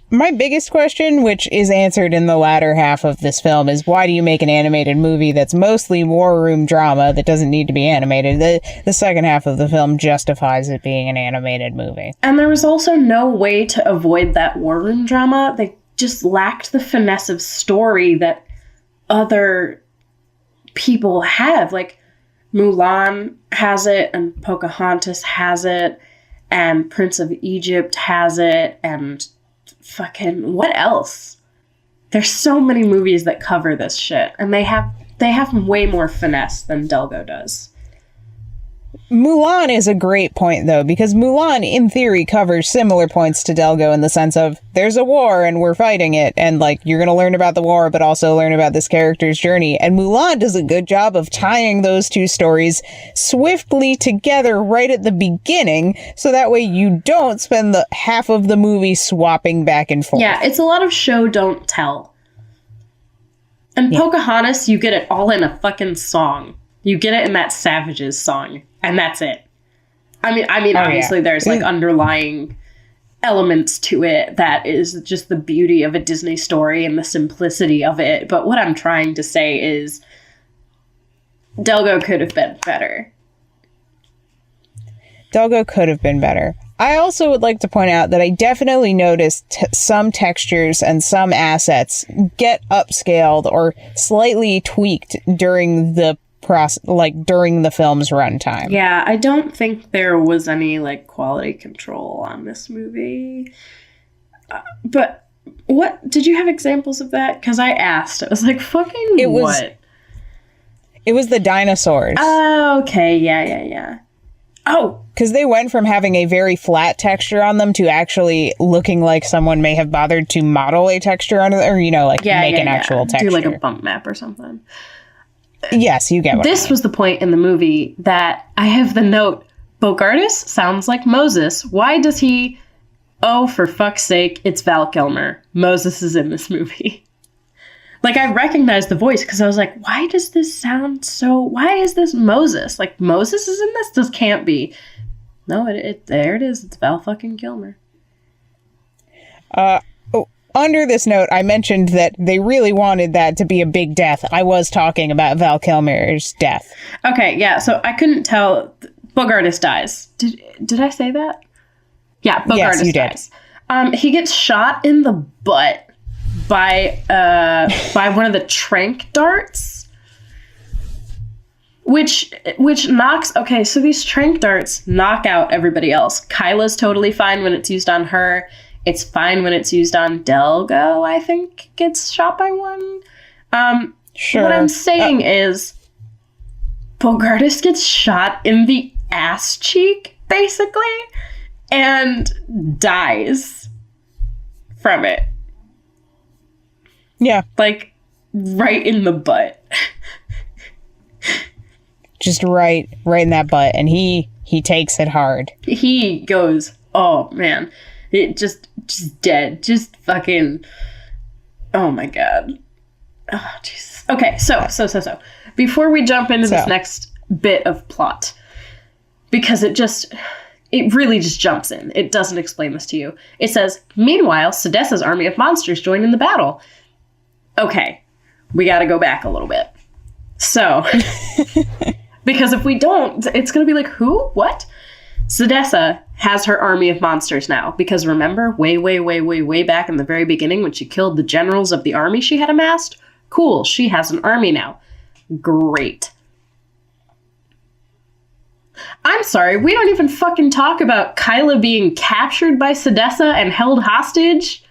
my biggest question, which is answered in the latter half of this film, is why do you make an animated movie that's mostly war room drama that doesn't need to be animated? The second half of the film justifies it being an animated movie. And there was also no way to avoid that war room drama. They just lacked the finesse of story that other people have. Like, Mulan has it, and Pocahontas has it, and Prince of Egypt has it, and fucking what else? There's so many movies that cover this shit, and they have way more finesse than Delgo does. Mulan is a great point, though, because Mulan, in theory, covers similar points to Delgo in the sense of, there's a war and we're fighting it, and, like, you're gonna learn about the war, but also learn about this character's journey. And Mulan does a good job of tying those two stories swiftly together right at the beginning, so that way you don't spend the half of the movie swapping back and forth. Yeah, it's a lot of show, don't tell. And Pocahontas, you get it all in a fucking song. You get it in that Savages song. And that's it. I mean, obviously there's, like, underlying elements to it that is just the beauty of a Disney story and the simplicity of it. But what I'm trying to say is Delgo could have been better. Delgo could have been better. I also would like to point out that I definitely noticed some textures and some assets get upscaled or slightly tweaked during the during the film's runtime. Yeah, I don't think there was any like quality control on this movie. But what did you have examples of that? Because I asked. I was like, "Fucking what?" It was the dinosaurs. Oh, okay, yeah. Oh, because they went from having a very flat texture on them to actually looking like someone may have bothered to model a texture on it, or make an actual texture. Do like a bump map or something. Yes, you get what This was the point in the movie that I have the note, Bogartis sounds like Moses. Why does he... Oh, for fuck's sake, it's Val Kilmer. Moses is in this movie. Like, I recognized the voice because I was like, why does this sound so... Why is this Moses? Like, Moses is in this? This can't be. No, there it is. It's Val fucking Kilmer. Under this note, I mentioned that they really wanted that to be a big death. I was talking about Val Kilmer's death. Okay, yeah, so I couldn't tell. Bogartis dies. Did I say that? Yeah, Bogartis dies. He gets shot in the butt by one of the trank darts, which knocks... Okay, so these trank darts knock out everybody else. Kyla's totally fine when it's used on her. It's fine when it's used on Delgo, I think, gets shot by one. Sure. What I'm saying is Bogartis gets shot in the ass cheek, basically, and dies from it. Yeah. Like, right in the butt. Just right in that butt, and he takes it hard. He goes, oh, man. It just dead. Just fucking... Oh, my God. Oh, Jesus. Okay, so. Before we jump into this next bit of plot, because it really just jumps in. It doesn't explain this to you. It says, meanwhile, Sedessa's army of monsters join in the battle. Okay, we gotta go back a little bit. So, because if we don't, it's gonna be like, who? What? Sedessa has her army of monsters now, because remember, way back in the very beginning when she killed the generals of the army she had amassed? Cool, she has an army now. Great. I'm sorry, we don't even fucking talk about Kyla being captured by Sedessa and held hostage?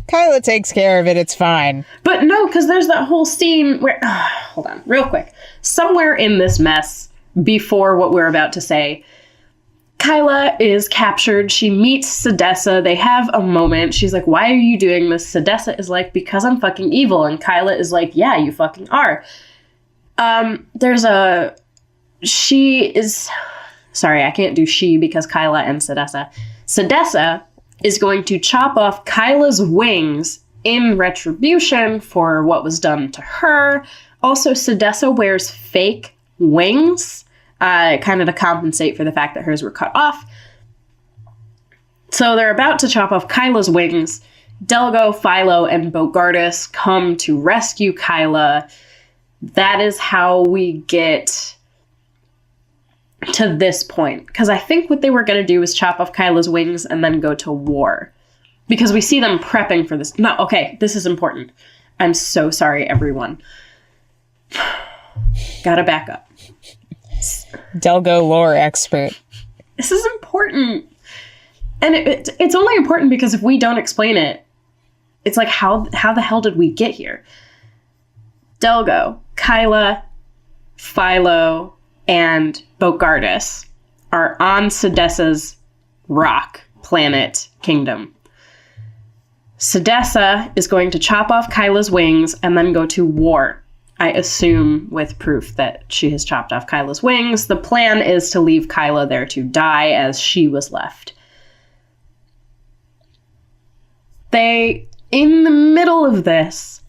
Kyla takes care of it, it's fine. But no, because there's that whole scene where... hold on, real quick. Somewhere in this mess, before what we're about to say, Kyla is captured. She meets Sedessa. They have a moment. She's like, why are you doing this? Sedessa is like, because I'm fucking evil. And Kyla is like, yeah, you fucking are. She is... Sorry, I can't do she because Kyla and Sedessa. Sedessa is going to chop off Kyla's wings in retribution for what was done to her. Also, Sedessa wears fake wings, kind of to compensate for the fact that hers were cut off. So they're about to chop off Kyla's wings. Delgo, Philo, and Bogartis come to rescue Kyla. That is how we get to this point. Because I think what they were going to do was chop off Kyla's wings and then go to war. Because we see them prepping for this. No, okay, this is important. I'm so sorry, everyone. Gotta back up. Delgo lore expert. This is important. And it's only important because if we don't explain it, it's like, how the hell did we get here? Delgo, Kyla, Philo, and Bogartis are on Sedessa's rock planet kingdom. Sedessa is going to chop off Kyla's wings and then go to war. I assume with proof that she has chopped off Kyla's wings. The plan is to leave Kyla there to die as she was left. They, in the middle of this,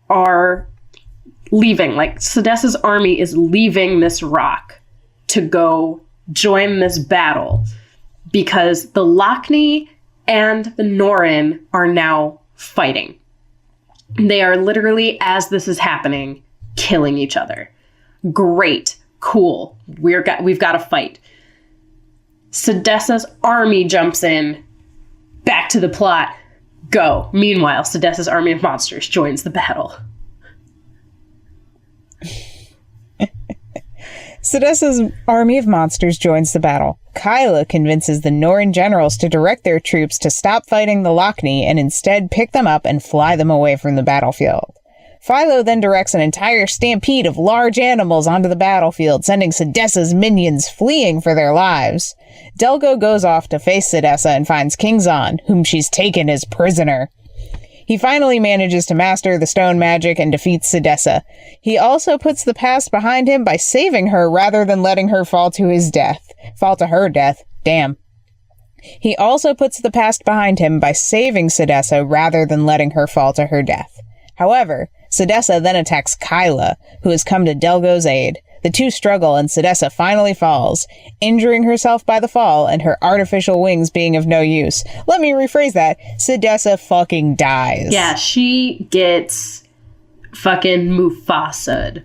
are leaving. Like, Sedessa's army is leaving this rock to go join this battle. because the Lochni and the Norrin are now fighting. They are literally, as this is happening, killing each other. Great. Cool. We've got to fight. Sedessa's army jumps in. Back to the plot. Go. Meanwhile, Sedessa's army of monsters joins the battle. Sedessa's army of monsters joins the battle. Kyla convinces the Norrin generals to direct their troops to stop fighting the Lochni and instead pick them up and fly them away from the battlefield. Philo then directs an entire stampede of large animals onto the battlefield, sending Sedessa's minions fleeing for their lives. Delgo goes off to face Sedessa and finds King Zahn, whom she's taken as prisoner. He finally manages to master the stone magic and defeats Sedessa. He also puts the past behind him by saving her rather than letting her fall to her death. Damn. He also puts the past behind him by saving Sedessa rather than letting her fall to her death. However, Sedessa then attacks Kyla, who has come to Delgo's aid. The two struggle and Sedessa finally falls, injuring herself by the fall and her artificial wings being of no use. Let me rephrase that. Sedessa fucking dies. Yeah, she gets fucking Mufasa'd.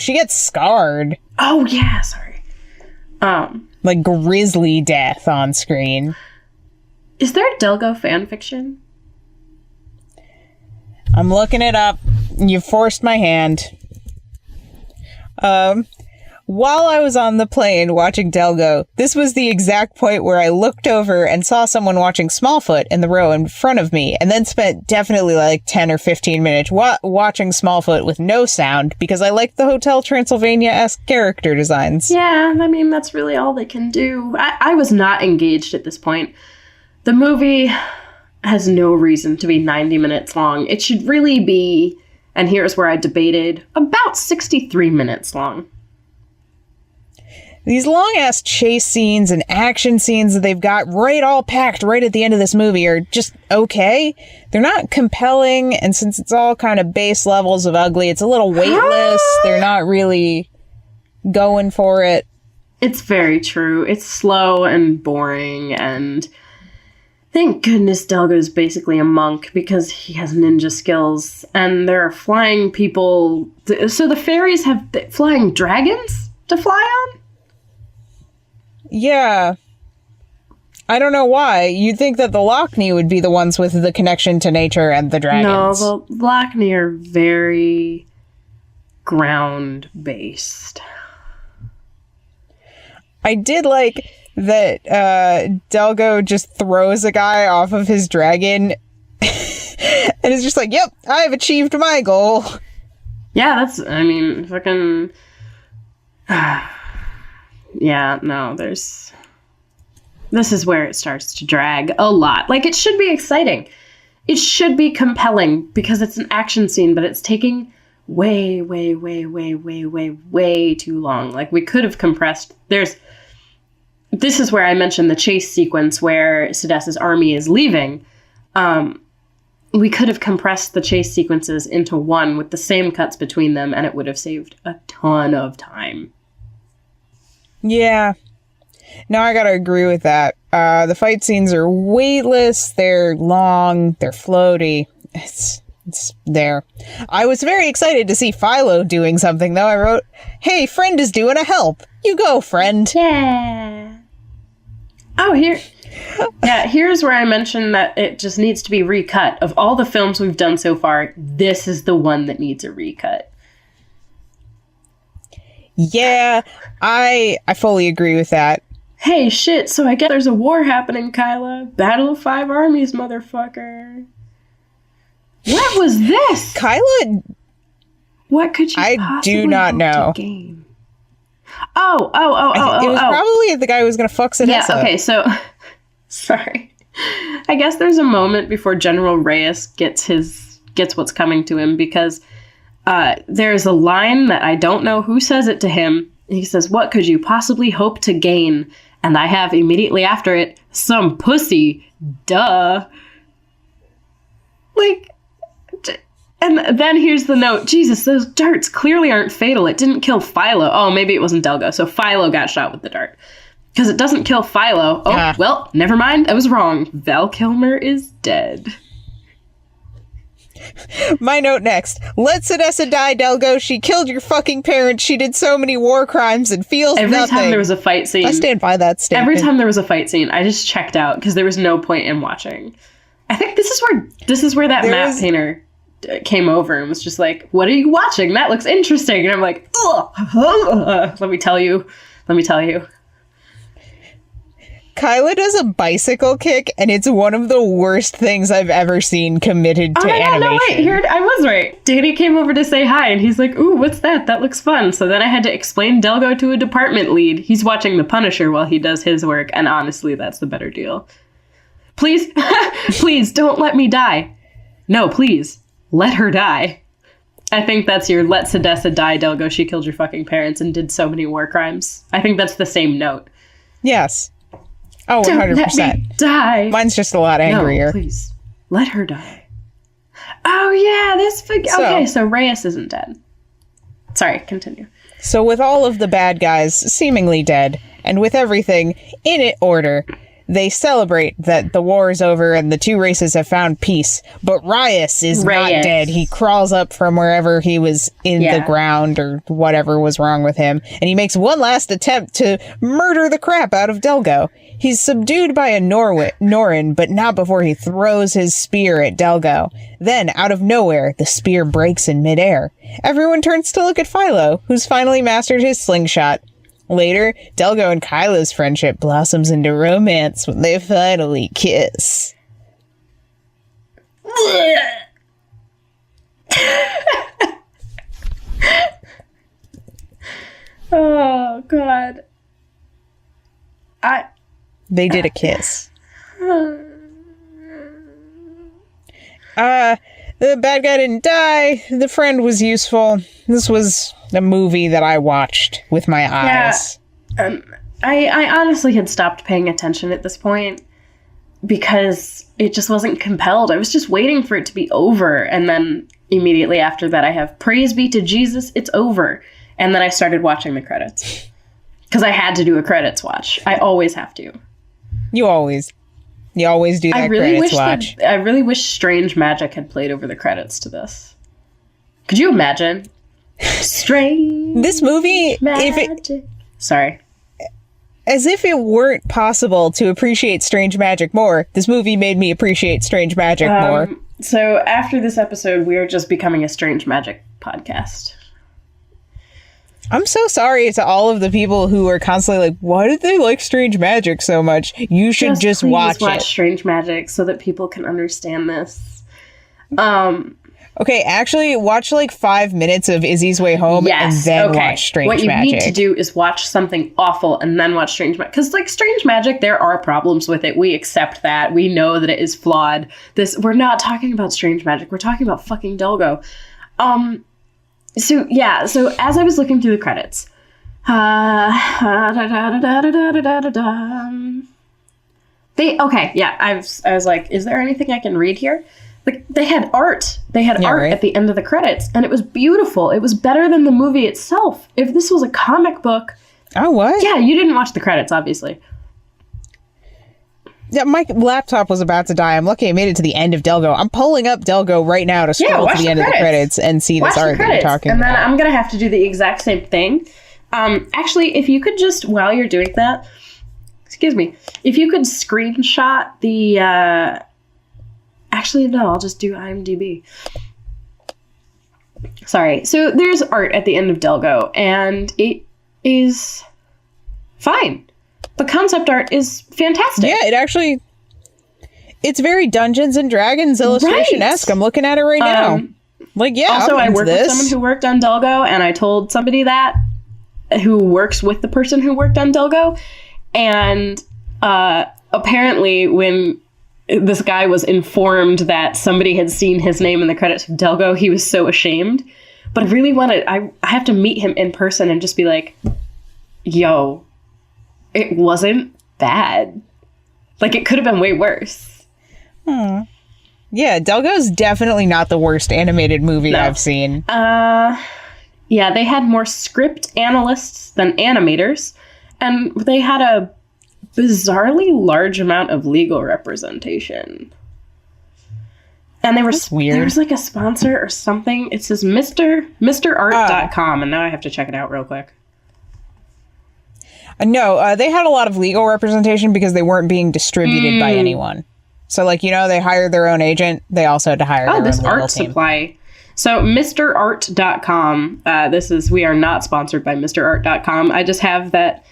She gets scarred. Oh, yeah, sorry. Like grisly death on screen. Is there Delgo fanfiction? I'm looking it up. You forced my hand. While I was on the plane watching Delgo, this was the exact point where I looked over and saw someone watching Smallfoot in the row in front of me, and then spent definitely like 10 or 15 minutes watching Smallfoot with no sound because I liked the Hotel Transylvania-esque character designs. Yeah, I mean, that's really all they can do. I was not engaged at this point. The movie has no reason to be 90 minutes long. It should really be, and here's where I debated, about 63 minutes long. These long-ass chase scenes and action scenes that they've got all packed right at the end of this movie are just okay. They're not compelling, and since it's all kind of base levels of ugly, it's a little weightless. They're not really going for it. It's very true. It's slow and boring, and thank goodness Delgo's basically a monk because he has ninja skills, and there are flying people. So the fairies have flying dragons to fly on? Yeah. I don't know why. You'd think that the Lochni would be the ones with the connection to nature and the dragons. No, the Lochni are very ground-based. I did like that Delgo just throws a guy off of his dragon and is just like, yep, I've achieved my goal. Yeah, fucking... Yeah, no, this is where it starts to drag a lot. Like, it should be exciting. It should be compelling because it's an action scene, but it's taking way, way, way, way, way, way, way too long. Like, we could have compressed... This is where I mentioned the chase sequence where Sedessa's army is leaving. We could have compressed the chase sequences into one with the same cuts between them, and it would have saved a ton of time. Yeah. No, I gotta agree with that. The fight scenes are weightless, they're long, they're floaty. It's there. I was very excited to see Philo doing something, though. I wrote, hey, friend is doing a help. You go, friend. Yeah. Oh, here's where I mentioned that it just needs to be recut. Of all the films we've done so far, this is the one that needs a recut. Yeah, I fully agree with that. Hey, shit, so I guess there's a war happening, Kyla. Battle of 5 armies, motherfucker. What was this? Kyla... What could you possibly do not hope know. to gain? Oh. It was probably the guy who was going to fuck Sedessa. Yeah, okay, so... Sorry. I guess there's a moment before General Reyes gets what's coming to him, because there's a line that I don't know who says it to him. He says, what could you possibly hope to gain? And I have immediately after it, some pussy. Duh. Like, And then here's the note. Jesus, those darts clearly aren't fatal. It didn't kill Philo. Oh, maybe it wasn't Delgo. So Philo got shot with the dart. Because it doesn't kill Philo. Oh, well, never mind. I was wrong. Val Kilmer is dead. My note next. Let Sedessa die, Delgo. She killed your fucking parents. She did so many war crimes and feels Every nothing. time there was a fight scene. I stand by that statement. Every time there was a fight scene, I just checked out because there was no point in watching. I think this is where that map painter came over and was just like, "What are you watching? That looks interesting." And I'm like, "Ugh, let me tell you." Kyla does a bicycle kick, and it's one of the worst things I've ever seen committed to animation. No, wait, here, I was right. Danny came over to say hi, and he's like, "Ooh, what's that? That looks fun." So then I had to explain Delgo to a department lead. He's watching The Punisher while he does his work, and honestly, that's the better deal. Please, please, don't let me die. No, please, let her die. I think that's your let Sedessa die, Delgo. She killed your fucking parents and did so many war crimes. I think that's the same note. Yes. Oh, 100%. Don't let me die. Mine's just a lot angrier. No, please. Let her die. Oh, yeah, okay, so Reyes isn't dead. Sorry, continue. So with all of the bad guys seemingly dead, and with everything in order, they celebrate that the war is over and the two races have found peace. But Reyes is not dead. He crawls up from wherever he was in the ground or whatever was wrong with him, and he makes one last attempt to murder the crap out of Delgo. He's subdued by a Norrin, but not before he throws his spear at Delgo. Then, out of nowhere, the spear breaks in midair. Everyone turns to look at Philo, who's finally mastered his slingshot. Later, Delgo and Kyla's friendship blossoms into romance when they finally kiss. Oh, God. They did a kiss. The bad guy didn't die. The friend was useful. This was a movie that I watched with my eyes. I honestly had stopped paying attention at this point because it just wasn't compelled. I was just waiting for it to be over. And then immediately after that, I have praise be to Jesus, it's over. And then I started watching the credits because I had to do a credits watch. I always have to. You always do that credits watch. I really wish Strange Magic had played over the credits to this. Could you imagine? Strange this movie, magic. Sorry. As if it weren't possible to appreciate Strange Magic more, this movie made me appreciate Strange Magic more. So after this episode, we are just becoming a Strange Magic podcast. I'm so sorry to all of the people who are constantly like, why did they like Strange Magic so much? You should just watch Strange Magic so that people can understand this. Okay, actually, watch like 5 minutes of Izzy's Way Home and then watch Strange Magic. What you need to do is watch something awful and then watch Strange Magic. Because, like, Strange Magic, there are problems with it. We accept that. We know that it is flawed. We're not talking about Strange Magic. We're talking about fucking Delgo. So as I was looking through the credits, I was like, is there anything I can read here? Like, they had art. At the end of the credits, and it was beautiful. It was better than the movie itself. If this was a comic book... Oh, what? Yeah, you didn't watch the credits, obviously. Yeah, my laptop was about to die. I'm lucky I made it to the end of Delgo. I'm pulling up Delgo right now to scroll to the end of the credits and see this art that you're talking about. And then I'm going to have to do the exact same thing. Actually, if you could just, while you're doing that, if you could screenshot the... Actually, no, I'll just do IMDb. Sorry. So there's art at the end of Delgo, and it is fine. The concept art is fantastic. Yeah, it's very Dungeons and Dragons illustration-esque. I'm looking at it right now. Also, I work with someone who worked on Delgo, and I told somebody that who works with the person who worked on Delgo, and apparently when this guy was informed that somebody had seen his name in the credits of Delgo, he was so ashamed. But I really I have to meet him in person and just be like, yo, it wasn't bad. Like, it could have been way worse. Yeah, Yeah, Delgo's definitely not the worst animated movie I've seen. Yeah, they had more script analysts than animators, and they had a bizarrely large amount of legal representation. And That's weird. there was like a sponsor or something. It says MrArt.com, and now I have to check it out real quick. No, they had a lot of legal representation because they weren't being distributed by anyone. So, like, they hired their own agent. They also had to hire their own this legal art team. supply. So, MrArt.com, we are not sponsored by MrArt.com. I just have that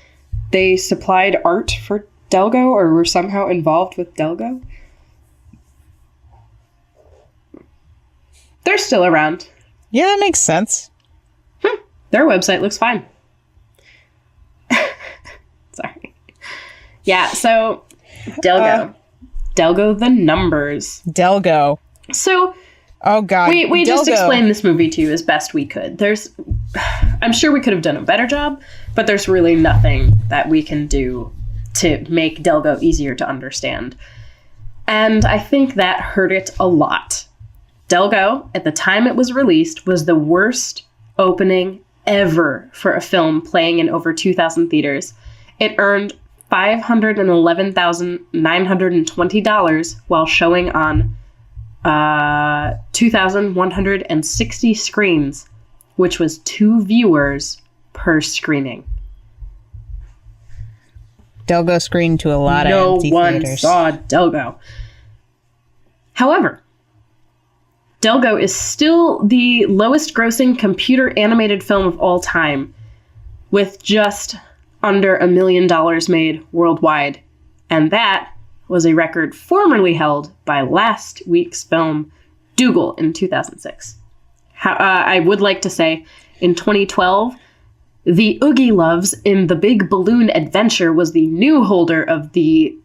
they supplied art for Delgo or were somehow involved with Delgo. They're still around. Yeah, that makes sense. Their website looks fine. Sorry. Yeah, so Delgo. Delgo the numbers. Delgo. So oh god. We just explained this movie to you as best we could. I'm sure we could have done a better job, but there's really nothing that we can do to make Delgo easier to understand. And I think that hurt it a lot. Delgo, at the time it was released, was the worst opening ever for a film playing in over 2,000 theaters. It earned $511,920 while showing on 2,160 screens, which was 2 viewers per screening. Delgo screened to a lot of empty theaters. No one saw Delgo. However, Delgo is still the lowest grossing computer animated film of all time, with just under $1 million made worldwide. And that was a record formerly held by last week's film, Dougal, in 2006. I would like to say, in 2012, the Oogie Loves in The Big Balloon Adventure was the new holder of the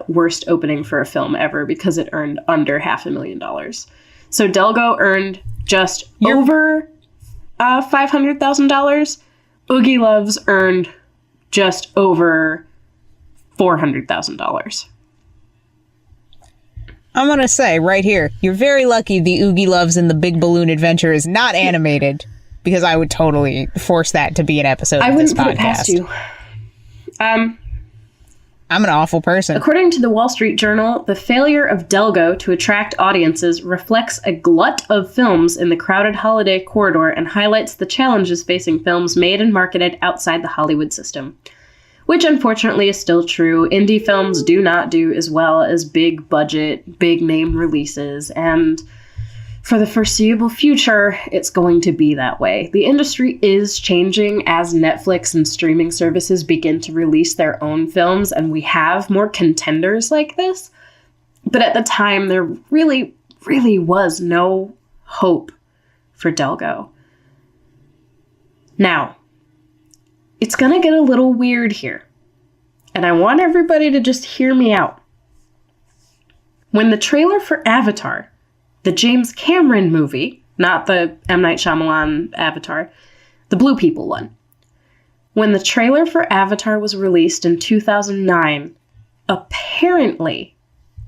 worst opening for a film ever because it earned under $500,000. So Delgo earned just over $500,000. Oogie Loves earned just over $400,000. I'm going to say right here, you're very lucky the Oogie Loves in The Big Balloon Adventure is not animated, because I would totally force that to be an episode of this podcast. I wouldn't put it past you. I'm an awful person. According to the Wall Street Journal, the failure of Delgo to attract audiences reflects a glut of films in the crowded holiday corridor and highlights the challenges facing films made and marketed outside the Hollywood system. Which unfortunately is still true. Indie films do not do as well as big budget, big name releases, and for the foreseeable future, it's going to be that way. The industry is changing as Netflix and streaming services begin to release their own films, and we have more contenders like this. But at the time, there really, really was no hope for Delgo. Now, it's gonna get a little weird here, and I want everybody to just hear me out. When the trailer for Avatar, the James Cameron movie, not the M. Night Shyamalan Avatar, the Blue People one. When the trailer for Avatar was released in 2009, apparently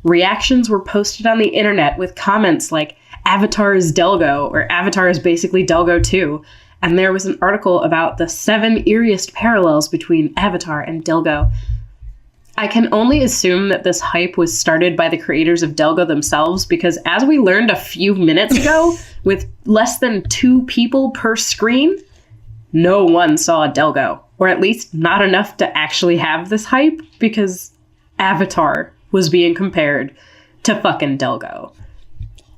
reactions were posted on the internet with comments like, Avatar is Delgo, or Avatar is basically Delgo 2. And there was an article about the 7 eeriest parallels between Avatar and Delgo. I can only assume that this hype was started by the creators of Delgo themselves, because as we learned a few minutes ago, with less than 2 people per screen, no one saw Delgo, or at least not enough to actually have this hype, because Avatar was being compared to fucking Delgo.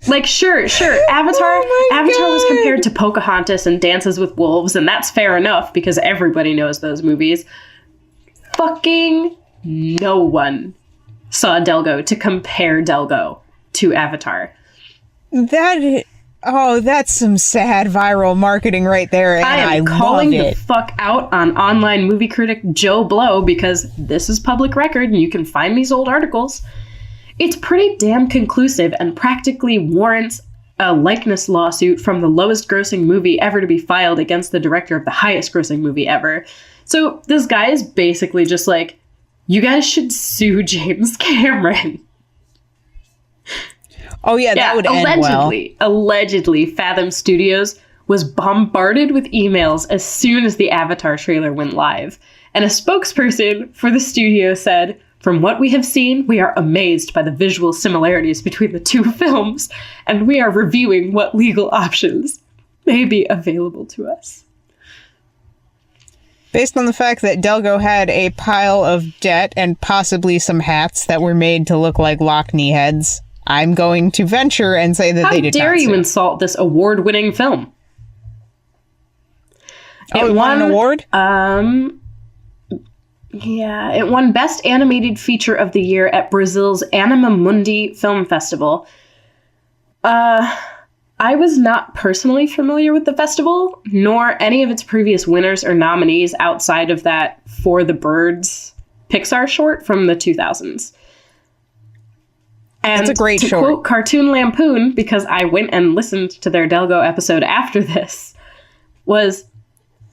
Like, sure, Avatar was compared to Pocahontas and Dances with Wolves, and that's fair enough, because everybody knows those movies. Fucking no one saw Delgo to compare Delgo to Avatar. That's some sad viral marketing right there, and I am calling the fuck out on online movie critic Joe Blow, because this is public record and you can find these old articles. It's pretty damn conclusive and practically warrants a likeness lawsuit from the lowest grossing movie ever to be filed against the director of the highest grossing movie ever. So this guy is basically just like, you guys should sue James Cameron. Oh, yeah, that would end well. Allegedly, Fathom Studios was bombarded with emails as soon as the Avatar trailer went live. And a spokesperson for the studio said, "From what we have seen, we are amazed by the visual similarities between the two films, and we are reviewing what legal options may be available to us." Based on the fact that Delgo had a pile of debt and possibly some hats that were made to look like Loch Ness heads, I'm going to venture and say that they did not. How dare you insult this award-winning film? It won an award? Yeah, it won Best Animated Feature of the Year at Brazil's Anima Mundi Film Festival. I was not personally familiar with the festival, nor any of its previous winners or nominees outside of that For the Birds Pixar short from the 2000s. And that's a great short. To quote Cartoon Lampoon, because I went and listened to their Delgo episode after this, was,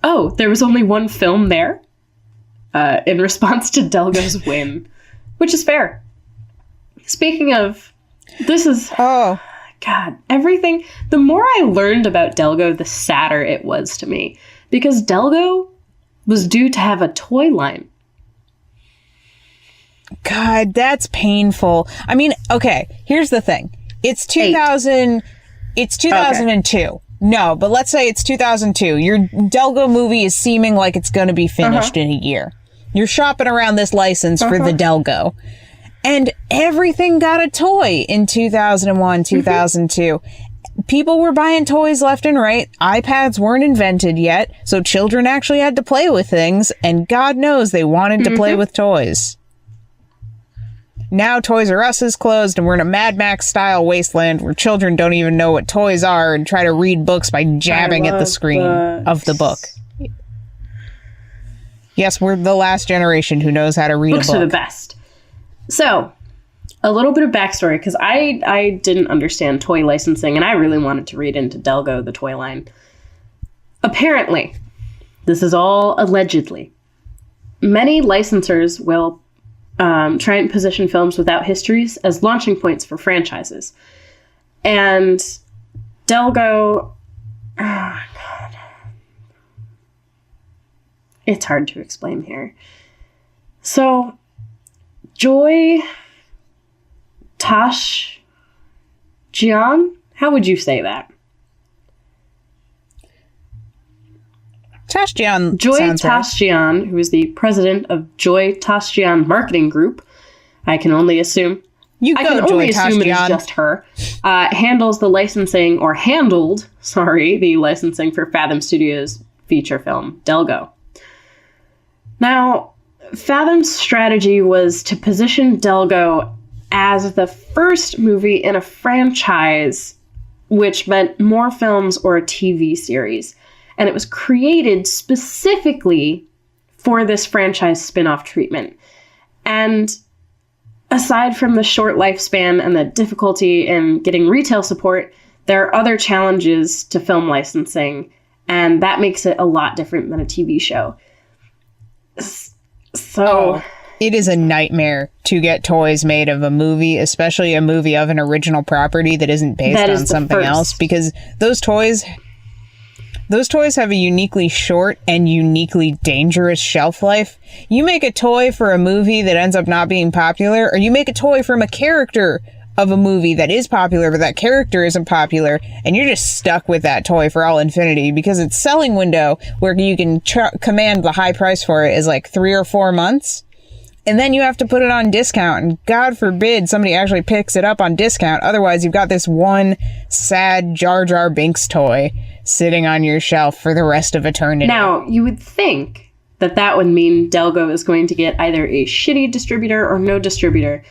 "Oh, there was only one film there?" In response to Delgo's win, which is fair. Speaking of, this is... Oh. God, everything... The more I learned about Delgo, the sadder it was to me. Because Delgo was due to have a toy line. God, that's painful. I mean, okay, here's the thing. It's 2000... It's 2002. Okay. No, but let's say it's 2002. Your Delgo movie is seeming like it's going to be finished in a year. You're shopping around this license for the Delgo. And everything got a toy in 2001, 2002. People were buying toys left and right. iPads weren't invented yet, so children actually had to play with things, and God knows they wanted to play with toys. Now Toys R Us is closed, and we're in a Mad Max-style wasteland where children don't even know what toys are and try to read books by jabbing at the screen of the book. Yes, we're the last generation who knows how to read a book. Books are the best. So, a little bit of backstory, because I didn't understand toy licensing, and I really wanted to read into Delgo, the toy line. Apparently, this is all allegedly, many licensors will try and position films without histories as launching points for franchises. And Delgo... Oh, God. It's hard to explain here. So... Joy Tasjian? How would you say that? Tasjian. Joy Tasjian, right. Who is the president of Joy Tasjian Marketing Group, I can only assume. It is just her. Handles the licensing, or handled, the licensing for Fathom Studios' feature film, Delgo. Now, Fathom's strategy was to position Delgo as the first movie in a franchise, which meant more films or a TV series. And it was created specifically for this franchise spin-off treatment. And aside from the short lifespan and the difficulty in getting retail support, there are other challenges to film licensing, and that makes it a lot different than a TV show. So it is a nightmare to get toys made of a movie, especially a movie of an original property that isn't based on something else, because those toys have a uniquely short and uniquely dangerous shelf life. You make a toy for a movie that ends up not being popular, or you make a toy from a character of a movie that is popular, but that character isn't popular, and you're just stuck with that toy for all infinity, because its selling window, where you can command the high price for it, is like 3 or 4 months. And then you have to put it on discount, and God forbid somebody actually picks it up on discount. Otherwise, you've got this one sad Jar Jar Binks toy sitting on your shelf for the rest of eternity. Now, you would think that would mean Delgo is going to get either a shitty distributor or no distributor.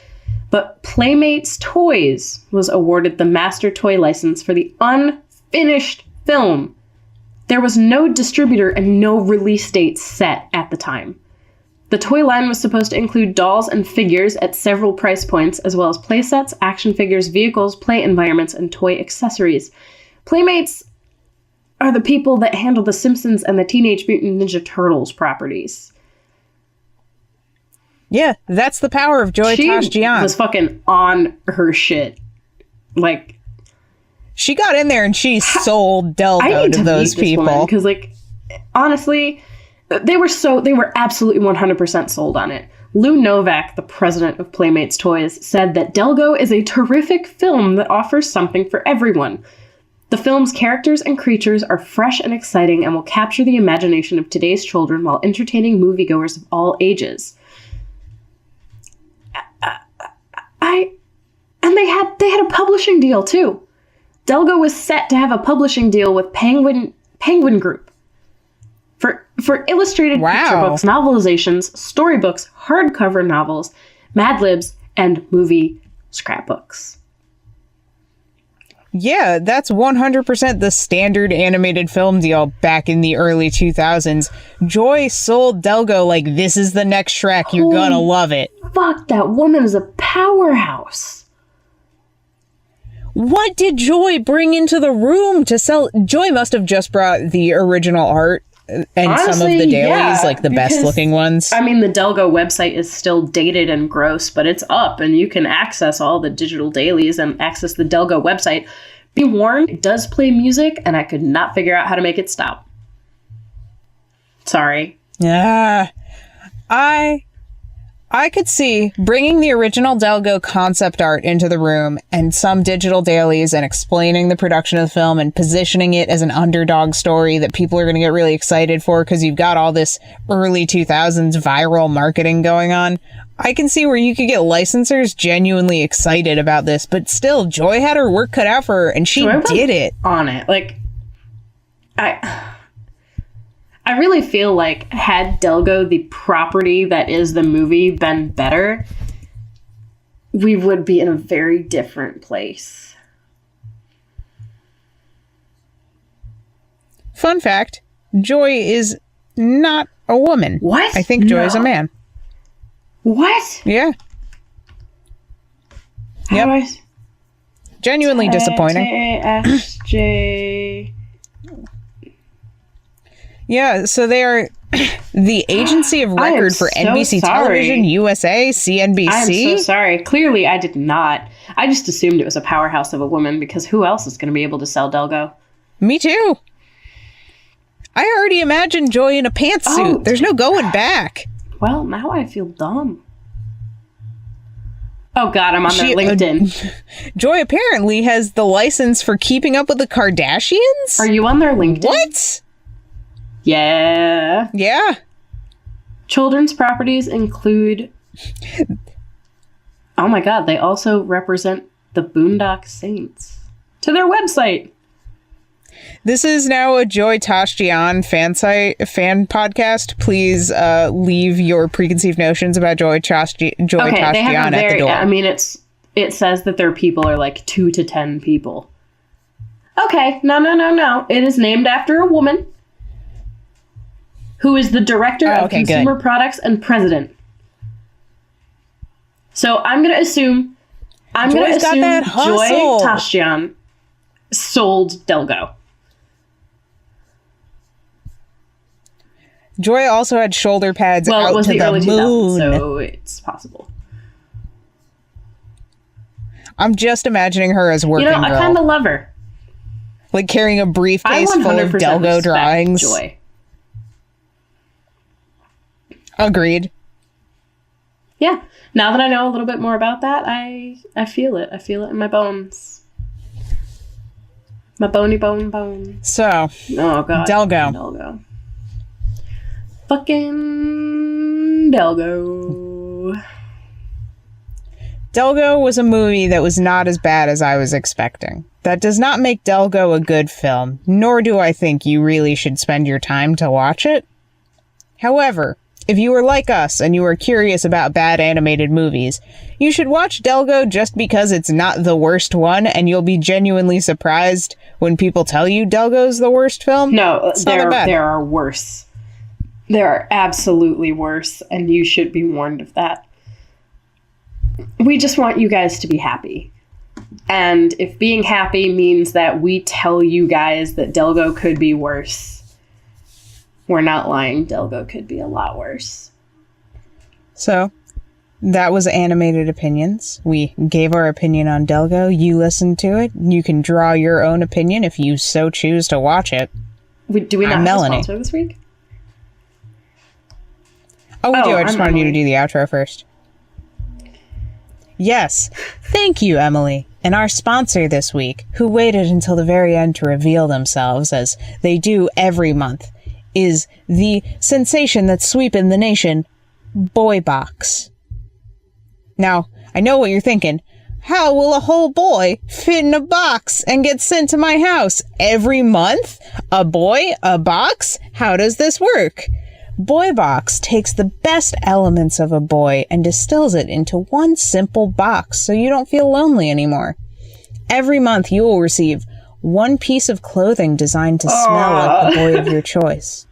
But Playmates Toys was awarded the master toy license for the unfinished film. There was no distributor and no release date set at the time. The toy line was supposed to include dolls and figures at several price points, as well as playsets, action figures, vehicles, play environments, and toy accessories. Playmates are the people that handle the Simpsons and the Teenage Mutant Ninja Turtles properties. Yeah, that's the power of Joy Tasjian. She was fucking on her shit. Like, she got in there and she sold Delgo to those people. Because, like, honestly, they were absolutely 100% sold on it. Lou Novak, the president of Playmates Toys, said that Delgo is a terrific film that offers something for everyone. The film's characters and creatures are fresh and exciting and will capture the imagination of today's children while entertaining moviegoers of all ages. And they had a publishing deal too. Delgo was set to have a publishing deal with Penguin Group for illustrated picture books, novelizations, storybooks, hardcover novels, Mad Libs, and movie scrapbooks. Yeah, that's 100% the standard animated film deal back in the early 2000s. Joy sold Delgo like, this is the next Shrek, you're gonna love it. Fuck, that woman is a powerhouse. What did Joy bring into the room to sell? Joy must have just brought the original art and honestly, some of the dailies, like the best looking ones. I mean, the Delgo website is still dated and gross, but it's up and you can access all the digital dailies and access the Delgo website. Be warned, it does play music and I could not figure out how to make it stop. Sorry. Yeah. I could see bringing the original Delgo concept art into the room and some digital dailies and explaining the production of the film and positioning it as an underdog story that people are going to get really excited for because you've got all this early 2000s viral marketing going on. I can see where you could get licensors genuinely excited about this, but still, Joy had her work cut out for her and she did it. On it. Like, I really feel like had Delgo, the property that is the movie, been better, we would be in a very different place. Fun fact, Joy is not a woman. What? I think Joy is a man. What? Yeah. Yep. Genuinely disappointing. SJ. Yeah, so they are the agency of record for NBC Television, USA, CNBC. I'm so sorry. Clearly, I did not. I just assumed it was a powerhouse of a woman because who else is going to be able to sell Delgo? Me too. I already imagined Joy in a pantsuit. There's no going back. Well, now I feel dumb. Oh God, I'm on their LinkedIn. Joy apparently has the license for Keeping Up with the Kardashians? Are you on their LinkedIn? What? Yeah. Yeah. Children's properties include... Oh my God, they also represent the Boondock Saints. To their website. This is now a Joy Tashjian fan podcast. Please leave your preconceived notions about Joy Tashjian at the door. I mean, it says that their people are like 2 to 10 people. Okay, no. It is named after a woman who is the director of consumer products and president. So I'm going to assume Joy Tashjian sold Delgo. Joy also had shoulder pads out to the moon. Well, it was the early 2000s, so it's possible. I'm just imagining her as working girl. I kind of love her. Like carrying a briefcase full of Delgo drawings. Joy. Agreed. Yeah. Now that I know a little bit more about that, I feel it. I feel it in my bones. My bony bones. So, oh God. Delgo. Fucking Delgo. Delgo was a movie that was not as bad as I was expecting. That does not make Delgo a good film, nor do I think you really should spend your time to watch it. However, if you are like us and you are curious about bad animated movies, you should watch Delgo just because it's not the worst one, and you'll be genuinely surprised when people tell you Delgo's the worst film. No, there are worse. There are absolutely worse, and you should be warned of that. We just want you guys to be happy. And if being happy means that we tell you guys that Delgo could be worse, we're not lying. Delgo could be a lot worse. So, That was Animated Opinions. We gave our opinion on Delgo. You listened to it. You can draw your own opinion if you so choose to watch it. Do we not have a sponsor this week? Oh, we do. I just wanted Emily. you to do the outro first. Yes. Thank you, Emily. And our sponsor this week, who waited until the very end to reveal themselves, as they do every month, is the sensation that's sweeping the nation, Boy Box. Now, I know what you're thinking. How will a whole boy fit in a box and get sent to my house every month? A boy? A box? How does this work? Boy Box takes the best elements of a boy and distills it into one simple box so you don't feel lonely anymore. Every month you will receive one piece of clothing designed to smell like the boy of your choice.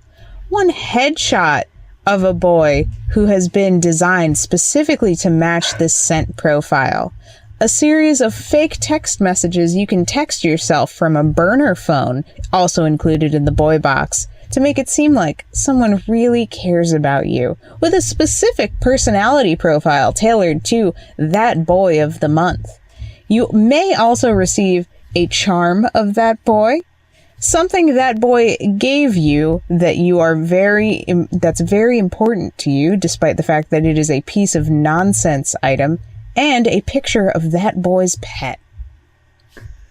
One headshot of a boy who has been designed specifically to match this scent profile. A series of fake text messages you can text yourself from a burner phone, also included in the Boy Box, to make it seem like someone really cares about you, with a specific personality profile tailored to that boy of the month. You may also receive a charm of that boy, something that boy gave you that that's very important to you, despite the fact that it is a piece of nonsense item, and a picture of that boy's pet.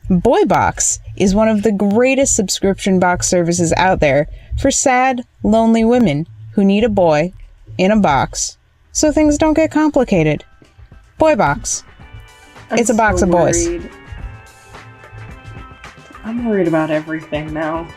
Boy Box is one of the greatest subscription box services out there for sad, lonely women who need a boy in a box so things don't get complicated. Boy Box. It's a box of boys. I'm worried about everything now.